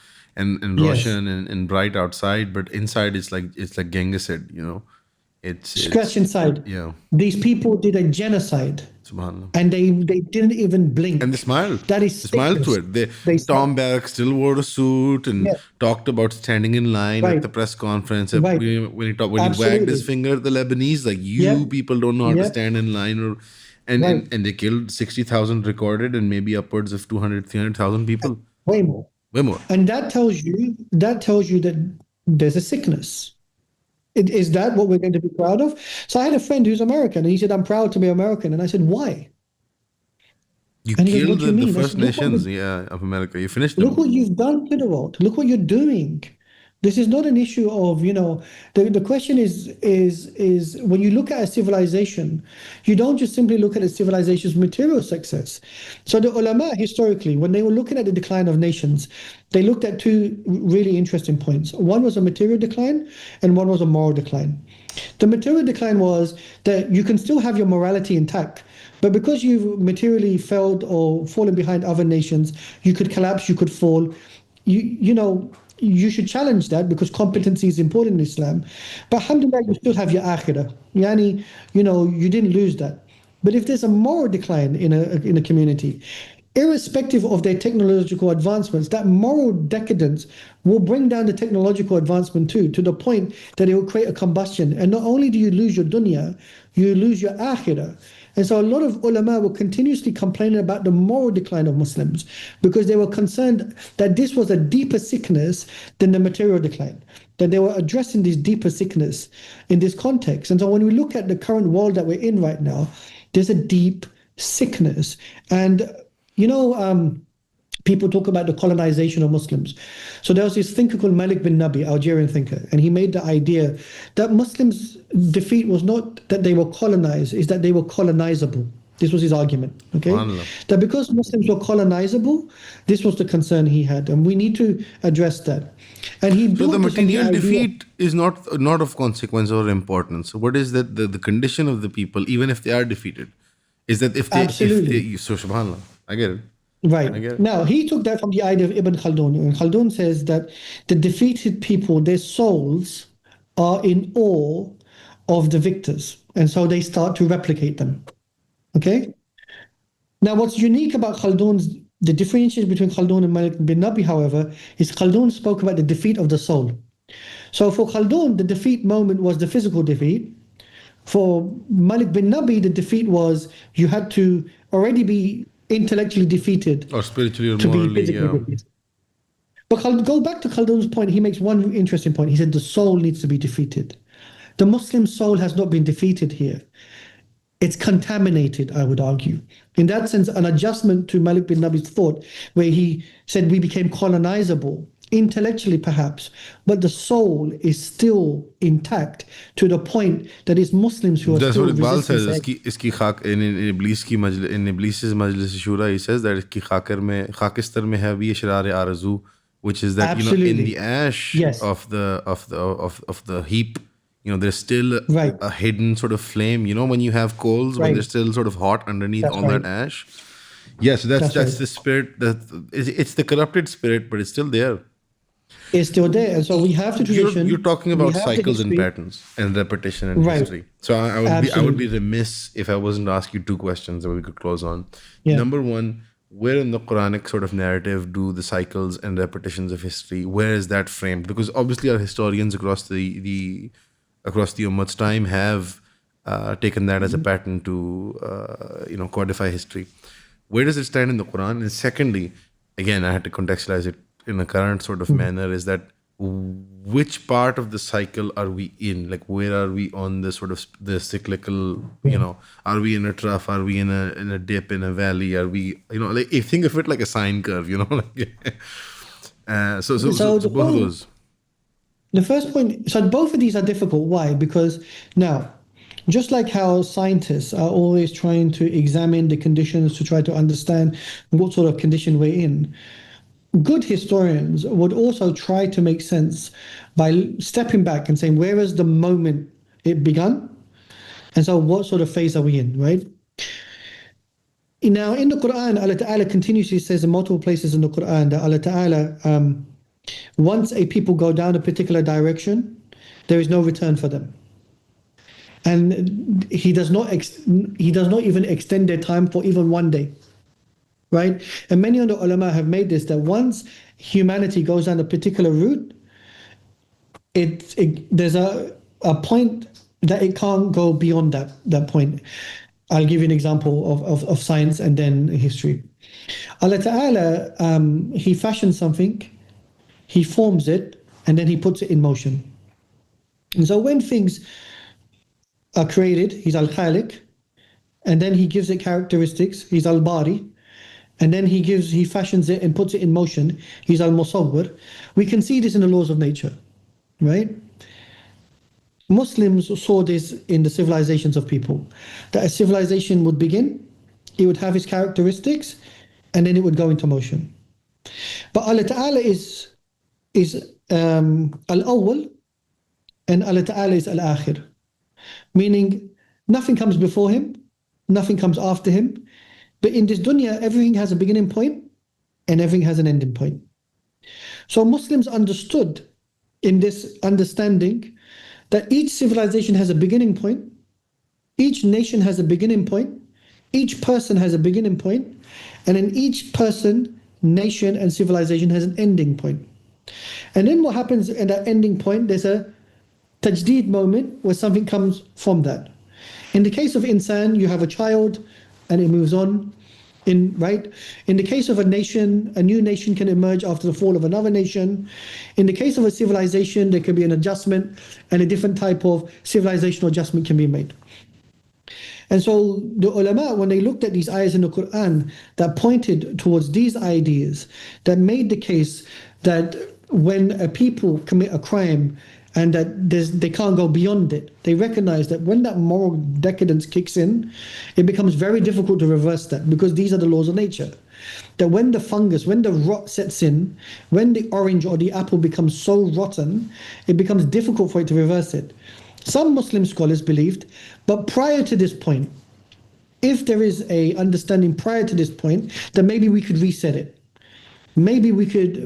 Roshan and bright outside, but inside it's like Genghis said, it's scratch inside. Yeah. These people did a genocide. Subhanallah. And they didn't even blink. And they smiled. That is they smiled to it. Tom Beck still wore a suit and talked about standing in line at the press conference. Right. When he wagged his finger at the Lebanese, like, you people don't know how to stand in line. And they killed 60,000 recorded and maybe upwards of 200, 300,000 people. Way more. Way more. And that tells you that there's a sickness. Is that what we're going to be proud of? So I had a friend who's American, and he said, "I'm proud to be American." And I said, "Why?" You And he goes, "What killed do you the mean?" I First said, "Look what Nations, of America. You finished Look them. what you've done to the world. Look what you're doing. This is not an issue of, the question is when you look at a civilization, you don't just simply look at a civilization's material success. So the ulama historically, when they were looking at the decline of nations, they looked at two really interesting points. One was a material decline and one was a moral decline. The material decline was that you can still have your morality intact, but because you've materially failed or fallen behind other nations, you could collapse, you could fall. You should challenge that because competency is important in Islam. But alhamdulillah, you still have your akhirah. Yani, you didn't lose that. But if there's a moral decline in a community, irrespective of their technological advancements, that moral decadence will bring down the technological advancement too, to the point that it will create a combustion. And not only do you lose your dunya, you lose your akhirah. And so a lot of ulama were continuously complaining about the moral decline of Muslims because they were concerned that this was a deeper sickness than the material decline, that they were addressing this deeper sickness in this context. And so when we look at the current world that we're in right now, there's a deep sickness. And people talk about the colonization of Muslims. So there was this thinker called Malik bin Nabi, Algerian thinker, and he made the idea that Muslims' defeat was not that they were colonized, is that they were colonizable. This was his argument, okay? Subhanallah. That because Muslims were colonizable, this was the concern he had, and we need to address that. And he So built the this on the material idea- defeat is not of consequence or importance. What is that the condition of the people, even if they are defeated, is that if they Absolutely. so subhanallah, I get it. Right. I get it. Now, he took that from the idea of Ibn Khaldun. And Khaldun says that the defeated people, their souls are in awe of the victors. And so they start to replicate them. Okay? Now, what's unique about the differentiation between Khaldun and Malik bin Nabi, however, is Khaldun spoke about the defeat of the soul. So for Khaldun, the defeat moment was the physical defeat. For Malik bin Nabi, the defeat was you had to already be intellectually defeated Or spiritually or to be morally, physically defeated. But go back to Khaldun's point. He makes one interesting point. He said the soul needs to be defeated. The Muslim soul has not been defeated here. It's contaminated, I would argue. In that sense, an adjustment to Malik bin Nabi's thought, where he said we became colonizable, intellectually perhaps, but the soul is still intact to the point that it's Muslims who are That's still what Iqbal says. resisting. Iski khak in Iblis's majlis shura, he says that iski khakistar mein hai bhi ishrar arzu, which is that in Absolutely. the ash Yes. of the heap, there's still Right. a hidden sort of flame. When you have coals, when Right. they're still sort of hot underneath That's all right. that ash. Yes, that's right. the spirit. It's the corrupted spirit, but it's still there. It's still there. And so we have the tradition. You're talking we about have the cycles and history. patterns and repetition and Right. history. So I would be Absolutely. remiss if I wasn't to ask you two questions that we could close on. Yeah. Number one, where in the Quranic sort of narrative do the cycles and repetitions of history, where is that framed? Because obviously our historians across the Ummat's time have taken that as a pattern to codify history. Where does it stand in the Quran? And secondly, again, I had to contextualize it in a current sort of manner, is that which part of the cycle are we in? Like, where are we on the sort of the cyclical, are we in a trough? Are we in a dip, in a valley? Are we, like, if think of it like a sine curve, like, so both of those. The first point, so both of these are difficult. Why? Because now, just like how scientists are always trying to examine the conditions to try to understand what sort of condition we're in, good historians would also try to make sense by stepping back and saying, where is the moment it begun? And so what sort of phase are we in, right? Now, in the Quran, Allah Ta'ala continuously says in multiple places in the Quran that Allah Ta'ala, once a people go down a particular direction, there is no return for them. And he does not even extend their time for even one day. Right? And many of the ulama have made this, that once humanity goes down a particular route, there's a point that it can't go beyond that point. I'll give you an example of science and then history. Allah Ta'ala, He fashions something, He forms it, and then He puts it in motion. And so when things are created, he's al-Khaliq, and then he gives it characteristics, he's al-Bari, and then he fashions it and puts it in motion, he's al-Musawwir. We can see this in the laws of nature, right? Muslims saw this in the civilizations of people, that a civilization would begin, it would have its characteristics, and then it would go into motion. But Allah Ta'ala is al-awwal, and Allah Ta'ala is al-akhir, meaning nothing comes before him, nothing comes after him. But in this dunya, everything has a beginning point and everything has an ending point. So Muslims understood in this understanding that each civilization has a beginning point, each nation has a beginning point, each person has a beginning point, and then each person, nation, and civilization has an ending point. And then what happens at that ending point, there's a tajdeed moment where something comes from that. In the case of insan, you have a child and it moves on. In the case of a nation, a new nation can emerge after the fall of another nation. In the case of a civilization, there can be an adjustment, and a different type of civilizational adjustment can be made. And so the ulama, when they looked at these ayahs in the Quran that pointed towards these ideas, that made the case that when a people commit a crime and that they can't go beyond it, they recognize that when that moral decadence kicks in, it becomes very difficult to reverse that, because these are the laws of nature. That when the fungus, when the rot sets in, when the orange or the apple becomes so rotten, it becomes difficult for it to reverse it. Some Muslim scholars believed, but prior to this point, if there is a understanding prior to this point, then maybe we could reset it. Maybe we could,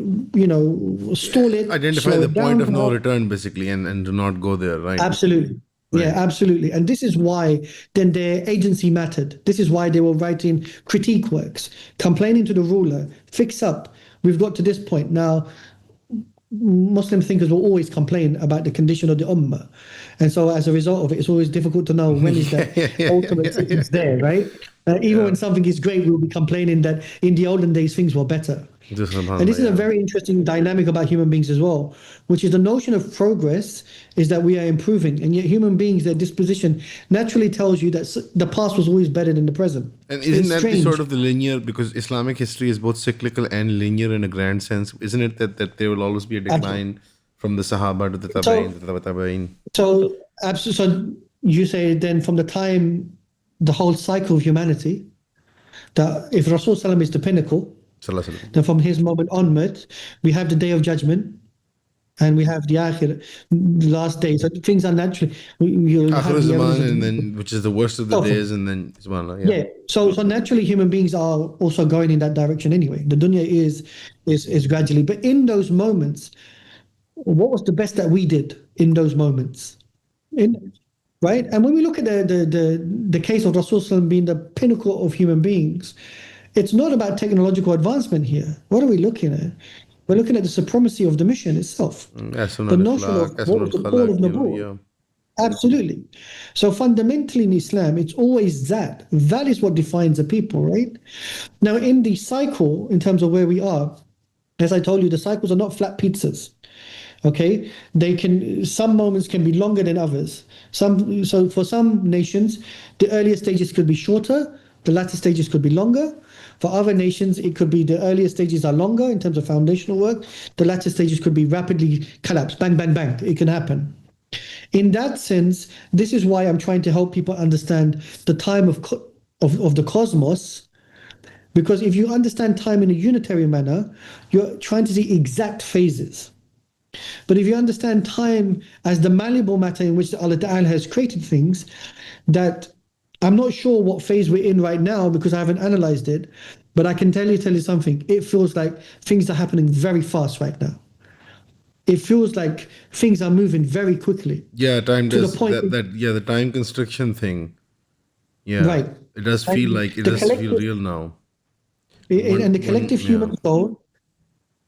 stall it. Identify the point of no return, basically, and do not go there, right? Absolutely. Right. Yeah, absolutely. And this is why then their agency mattered. This is why they were writing critique works, complaining to the ruler, fix up. We've got to this point. Now, Muslim thinkers will always complain about the condition of the ummah. And so as a result of it, it's always difficult to know when is that ultimate it's there, right? Even when something is great, we'll be complaining that in the olden days, things were better. And this is a very interesting dynamic about human beings as well, which is the notion of progress is that we are improving. And yet human beings, their disposition naturally tells you that the past was always better than the present. And isn't that the sort of the linear, because Islamic history is both cyclical and linear in a grand sense, isn't it that there will always be a decline from the Sahaba to the Tabain, to the Tabain? So you say then from the time, the whole cycle of humanity, that if Rasul Sallam is the pinnacle, then from his moment onwards, we have the Day of Judgment, and we have the Akhir, the last day. So things are naturally. Akhir Zaman, and then which is the worst of the days, and then Subhanallah. Yeah. So naturally, human beings are also going in that direction anyway. The dunya is gradually, but in those moments, what was the best that we did in those moments? Right? And when we look at the case of Rasul being the pinnacle of human beings, it's not about technological advancement here. What are we looking at? We're looking at the supremacy of the mission itself. The notion of what was the call of Nabuwwah. Absolutely. So fundamentally in Islam, it's always that. That is what defines a people, right? Now in the cycle, in terms of where we are, as I told you, the cycles are not flat pizzas. Okay, some moments can be longer than others. So for some nations, the earlier stages could be shorter, the latter stages could be longer. For other nations, it could be the earlier stages are longer in terms of foundational work. The latter stages could be rapidly collapsed. Bang, bang, bang. It can happen. In that sense, this is why I'm trying to help people understand the time of the cosmos. Because if you understand time in a unitary manner, you're trying to see exact phases. But if you understand time as the malleable matter in which Allah Ta'ala has created things, that I'm not sure what phase we're in right now because I haven't analyzed it, but I can tell you something. It feels like things are happening very fast right now. It feels like things are moving very quickly. Yeah, time does the time constriction thing. Yeah, right. It does feel like it does feel real now. And the collective human soul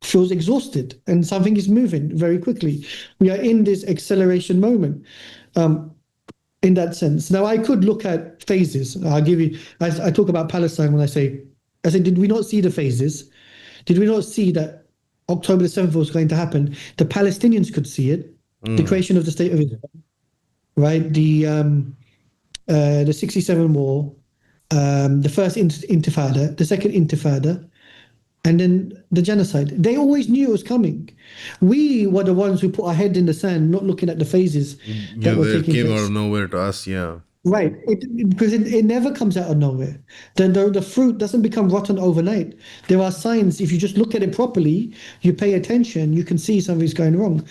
feels exhausted, and something is moving very quickly. We are in this acceleration moment. In that sense. Now, I could look at phases. I'll give you, I talk about Palestine when I say, did we not see the phases? Did we not see that October the 7th was going to happen? The Palestinians could see it. the creation of the State of Israel, right? The 67 war, the first intifada, the second intifada, and then the genocide. They always knew it was coming. We were the ones who put our head in the sand, not looking at the phases that were They taking came place. out of nowhere to us, yeah. Right, because it never comes out of nowhere. The fruit doesn't become rotten overnight. There are signs. If you just look at it properly, you pay attention, you can see something's going wrong.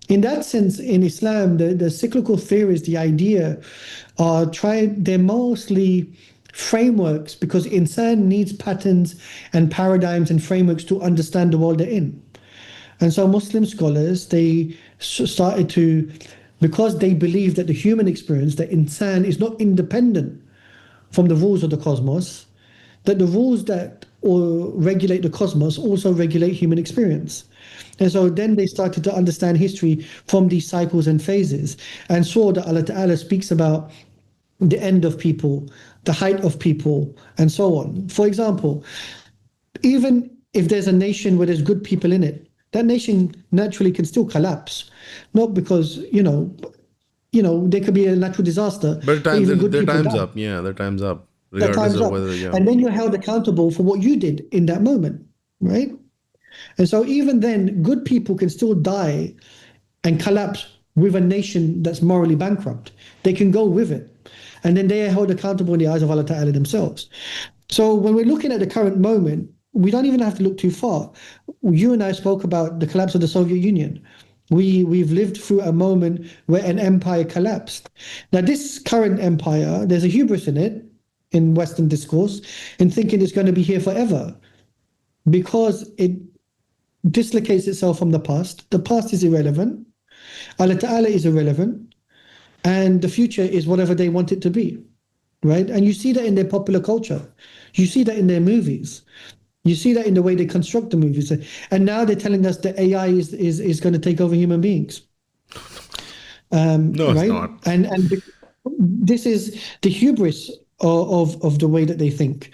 In that sense, in Islam, the cyclical theories, the idea, they're mostly frameworks, because insan needs patterns and paradigms and frameworks to understand the world they're in. And so Muslim scholars, they started to, because they believe that the human experience, that insan is not independent from the rules of the cosmos, that the rules that regulate the cosmos also regulate human experience. And so then they started to understand history from these cycles and phases, and saw that Allah Ta'ala speaks about the end of people, the height of people, and so on. For example, even if there's a nation where there's good people in it, that nation naturally can still collapse, not because there could be a natural disaster. But their time's up. Yeah, their time's up. Their Regardless time's of up, whether, yeah. and then you're held accountable for what you did in that moment, right? And so even then, good people can still die and collapse with a nation that's morally bankrupt. They can go with it, and then they are held accountable in the eyes of Allah Ta'ala themselves. So when we're looking at the current moment, we don't even have to look too far. You and I spoke about the collapse of the Soviet Union. We've lived through a moment where an empire collapsed. Now, this current empire, there's a hubris in it, in Western discourse, in thinking it's going to be here forever, because it dislocates itself from the past. The past is irrelevant. Allah Ta'ala is irrelevant. And the future is whatever they want it to be, right? And you see that in their popular culture. You see that in their movies. You see that in the way they construct the movies. And now they're telling us that AI is going to take over human beings. No, right? it's not. And this is the hubris of the way that they think.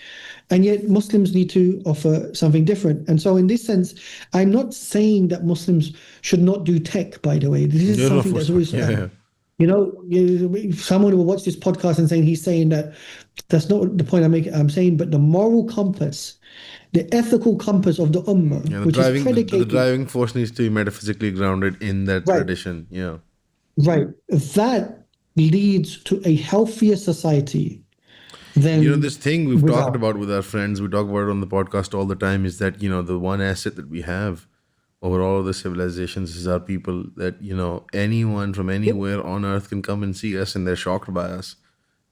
And yet Muslims need to offer something different. And so in this sense, I'm not saying that Muslims should not do tech, by the way. This is something that's always... Yeah. Someone will watch this podcast and saying he's saying that that's not the point I'm saying, but the moral compass, the ethical compass of the ummah, which is predicated... The driving force needs to be metaphysically grounded in that tradition. Yeah. Right. That leads to a healthier society than... this thing we've talked about with our friends, we talk about it on the podcast all the time, is that, the one asset that we have over all of the civilizations is our people, that, anyone from anywhere on earth can come and see us and they're shocked by us.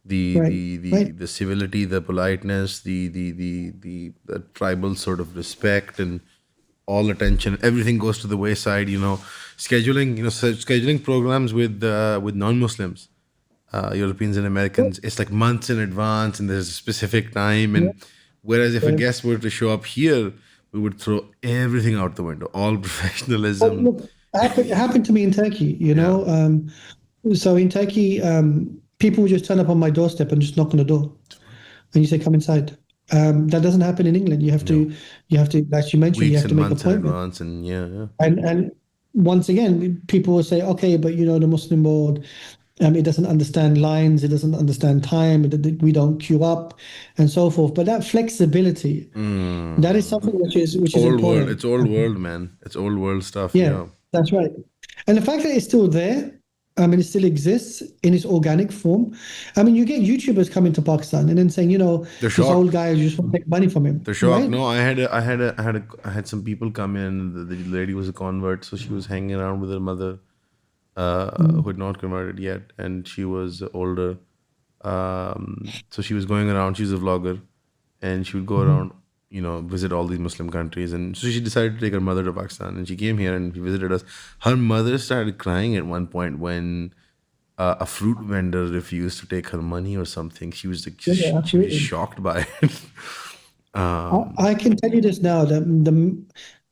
The civility, the politeness, the tribal sort of respect and all attention, everything goes to the wayside. Scheduling programs with non-Muslims, Europeans and Americans, it's like months in advance and there's a specific time. And whereas if a guest were to show up here, we would throw everything out the window, all professionalism. Look, it happened to me in Turkey, So in Turkey, people would just turn up on my doorstep and just knock on the door. And you say, come inside. That doesn't happen in England. You have to, as you mentioned, you have to make appointments. And once again, people will say, okay, but the Muslim world, it doesn't understand lines, it doesn't understand time, we don't queue up, and so forth. But that flexibility, that is something which is important. World. It's old world, man. It's old world stuff. Yeah, that's right. And the fact that it's still there, it still exists in its organic form. You get YouTubers coming to Pakistan and then saying, this old guy, you just want to take money from him. They're shocked. Right? No, I had some people come in. The lady was a convert, so she was hanging around with her mother, who had not converted yet, and she was older. So she was going around. She's a vlogger, and she would go around, visit all these Muslim countries. And so she decided to take her mother to Pakistan, and she came here and she visited us. Her mother started crying at one point when a fruit vendor refused to take her money or something. She was like, she was shocked by it. I can tell you this now, that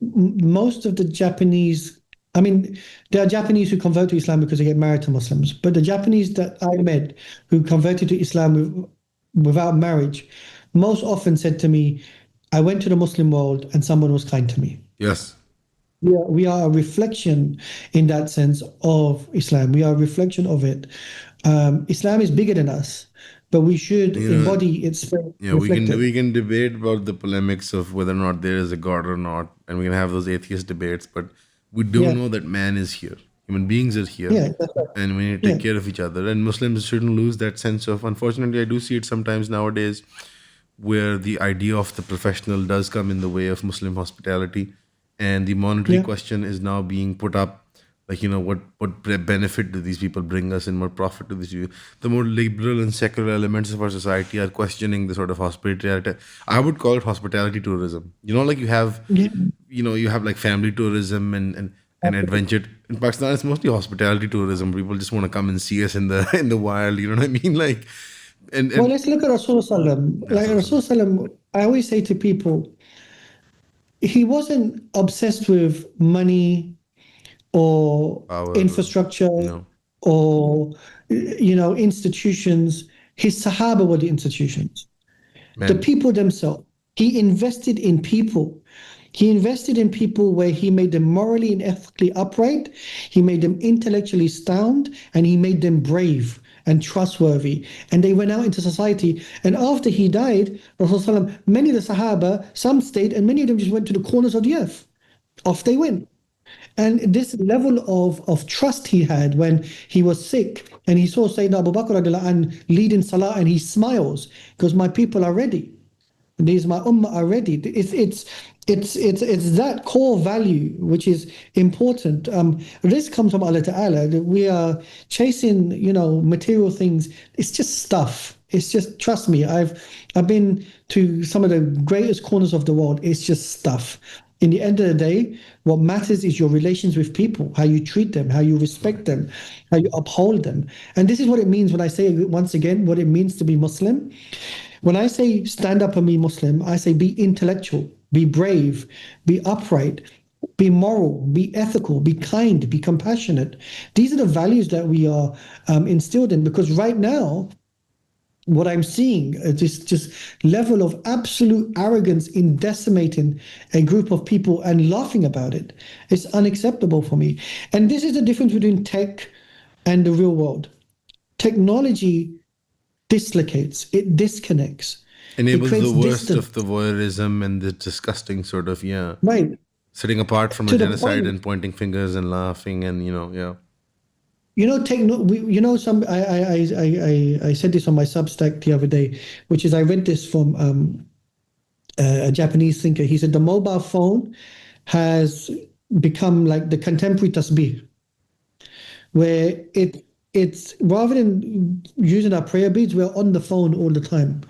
most of the Japanese, there are Japanese who convert to Islam because they get married to Muslims, but the Japanese that I met who converted to Islam without marriage most often said to me, I went to the Muslim world and someone was kind to me. Yes. we are a reflection in that sense of Islam. We are a reflection of it. Islam is bigger than us, but we should You know, embody its spirit, yeah, reflect it. we can debate about the polemics of whether or not there is a God or not, and we can have those atheist debates. But we do Yeah, know that man is here, human beings are here, yeah, that's right. and we need to Yeah, take care of each other. And Muslims shouldn't lose that sense of. Unfortunately, I do see it sometimes nowadays, where the idea of the professional does come in the way of Muslim hospitality, and the monetary yeah, question is now being put up. Like, what benefit do these people bring us, and what profit do these people? The more liberal and secular elements of our society are questioning the sort of hospitality. I would call it hospitality tourism. Like yeah. you have like family tourism and adventure. In Pakistan, it's mostly hospitality tourism. People just want to come and see us in the in the wild. You know what I mean? Like, Well, and let's look at Rasulullah Sallam. that's Like awesome. Rasulullah Sallam, I always say to people, he wasn't obsessed with money or Power, infrastructure no, or institutions. His Sahaba were the institutions, the man, people themselves. He invested in people. He invested in people where he made them morally and ethically upright, he made them intellectually sound, and he made them brave and trustworthy. And they went out into society. And after he died, Rasulullah, many of the Sahaba, some stayed, and many of them just went to the corners of the earth. Off they went. And this level of trust he had when he was sick and he saw Sayyidina Abu Bakr radiallahu anh leading Salah and he smiles because my people are ready. These my ummah are ready. It's that core value which is important. This comes from Allah Ta'ala. That we are chasing, material things. It's just stuff. It's just, trust me, I've been to some of the greatest corners of the world. It's just stuff. In the end of the day, what matters is your relations with people, how you treat them, how you respect them, how you uphold them. And this is what it means when I say, once again, what it means to be Muslim. When I say stand up and be Muslim, I say be intellectual, be brave, be upright, be moral, be ethical, be kind, be compassionate. These are the values that we are instilled in, because right now, what I'm seeing is this just level of absolute arrogance in decimating a group of people and laughing about it. It's unacceptable for me. And this is the difference between tech and the real world. Technology dislocates, it disconnects, it enables the creates worst distance, of the voyeurism and the disgusting sort of, yeah, right? sitting apart from a To the genocide point, and pointing fingers and laughing and yeah. some I said this on my Substack the other day, which is I read this from a Japanese thinker. He said the mobile phone has become like the contemporary tasbih, where it's rather than using our prayer beads, we're on the phone all the time.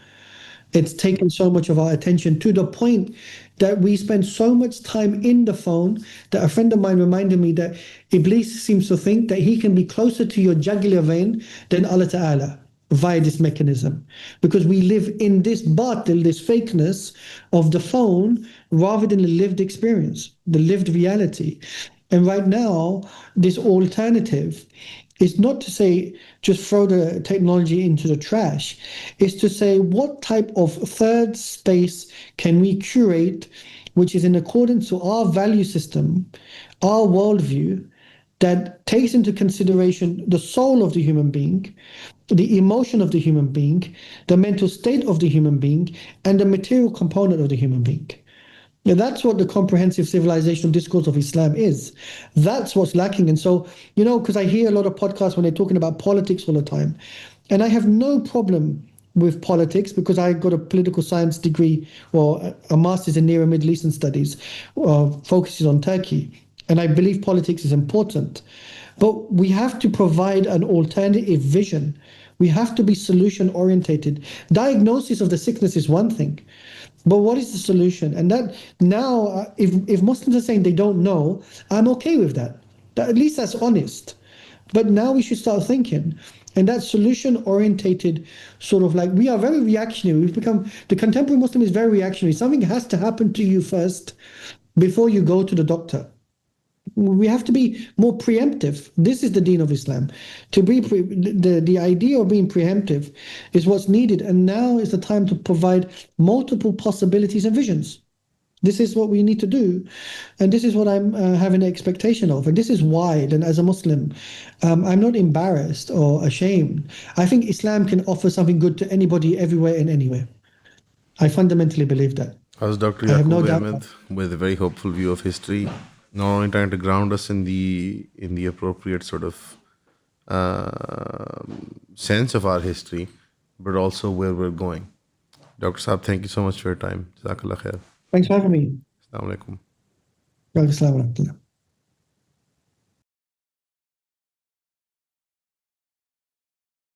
It's taken so much of our attention to the point that we spend so much time in the phone that a friend of mine reminded me that Iblis seems to think that he can be closer to your jugular vein than Allah Ta'ala via this mechanism. Because we live in this batil, this fakeness of the phone rather than the lived experience, the lived reality. And right now, this alternative is not to say just throw the technology into the trash. It's to say what type of third space can we curate, which is in accordance to our value system, our worldview, that takes into consideration the soul of the human being, the emotion of the human being, the mental state of the human being, and the material component of the human being. Yeah, that's what the comprehensive civilizational discourse of Islam is. That's what's lacking. And so, because I hear a lot of podcasts when they're talking about politics all the time, and I have no problem with politics because I got a political science degree or a master's in Near and Middle Eastern Studies, focuses on Turkey. And I believe politics is important. But we have to provide an alternative vision. We have to be solution orientated. Diagnosis of the sickness is one thing. But what is the solution? And that now, if Muslims are saying they don't know, I'm okay with that. At least that's honest. But now we should start thinking. And that solution orientated sort of like, we are very reactionary. The contemporary Muslim is very reactionary. Something has to happen to you first before you go to the doctor. We have to be more preemptive. This is the deen of Islam. To be the idea of being preemptive is what's needed, and now is the time to provide multiple possibilities and visions. This is what we need to do. And this is what I'm having an expectation of. And this is why, then, as a Muslim, I'm not embarrassed or ashamed. I think Islam can offer something good to anybody, everywhere, and anywhere. I fundamentally believe that. How's Dr. I have no Yakoob doubt. Ahmed with a very hopeful view of history, not only trying to ground us in the appropriate sort of sense of our history, but also where we're going. Dr. Saab, thank you so much for your time. Jazakallah khair. Thanks for having me. Assalamu alaikum. Wa alaikum assalam wa rahmatullah.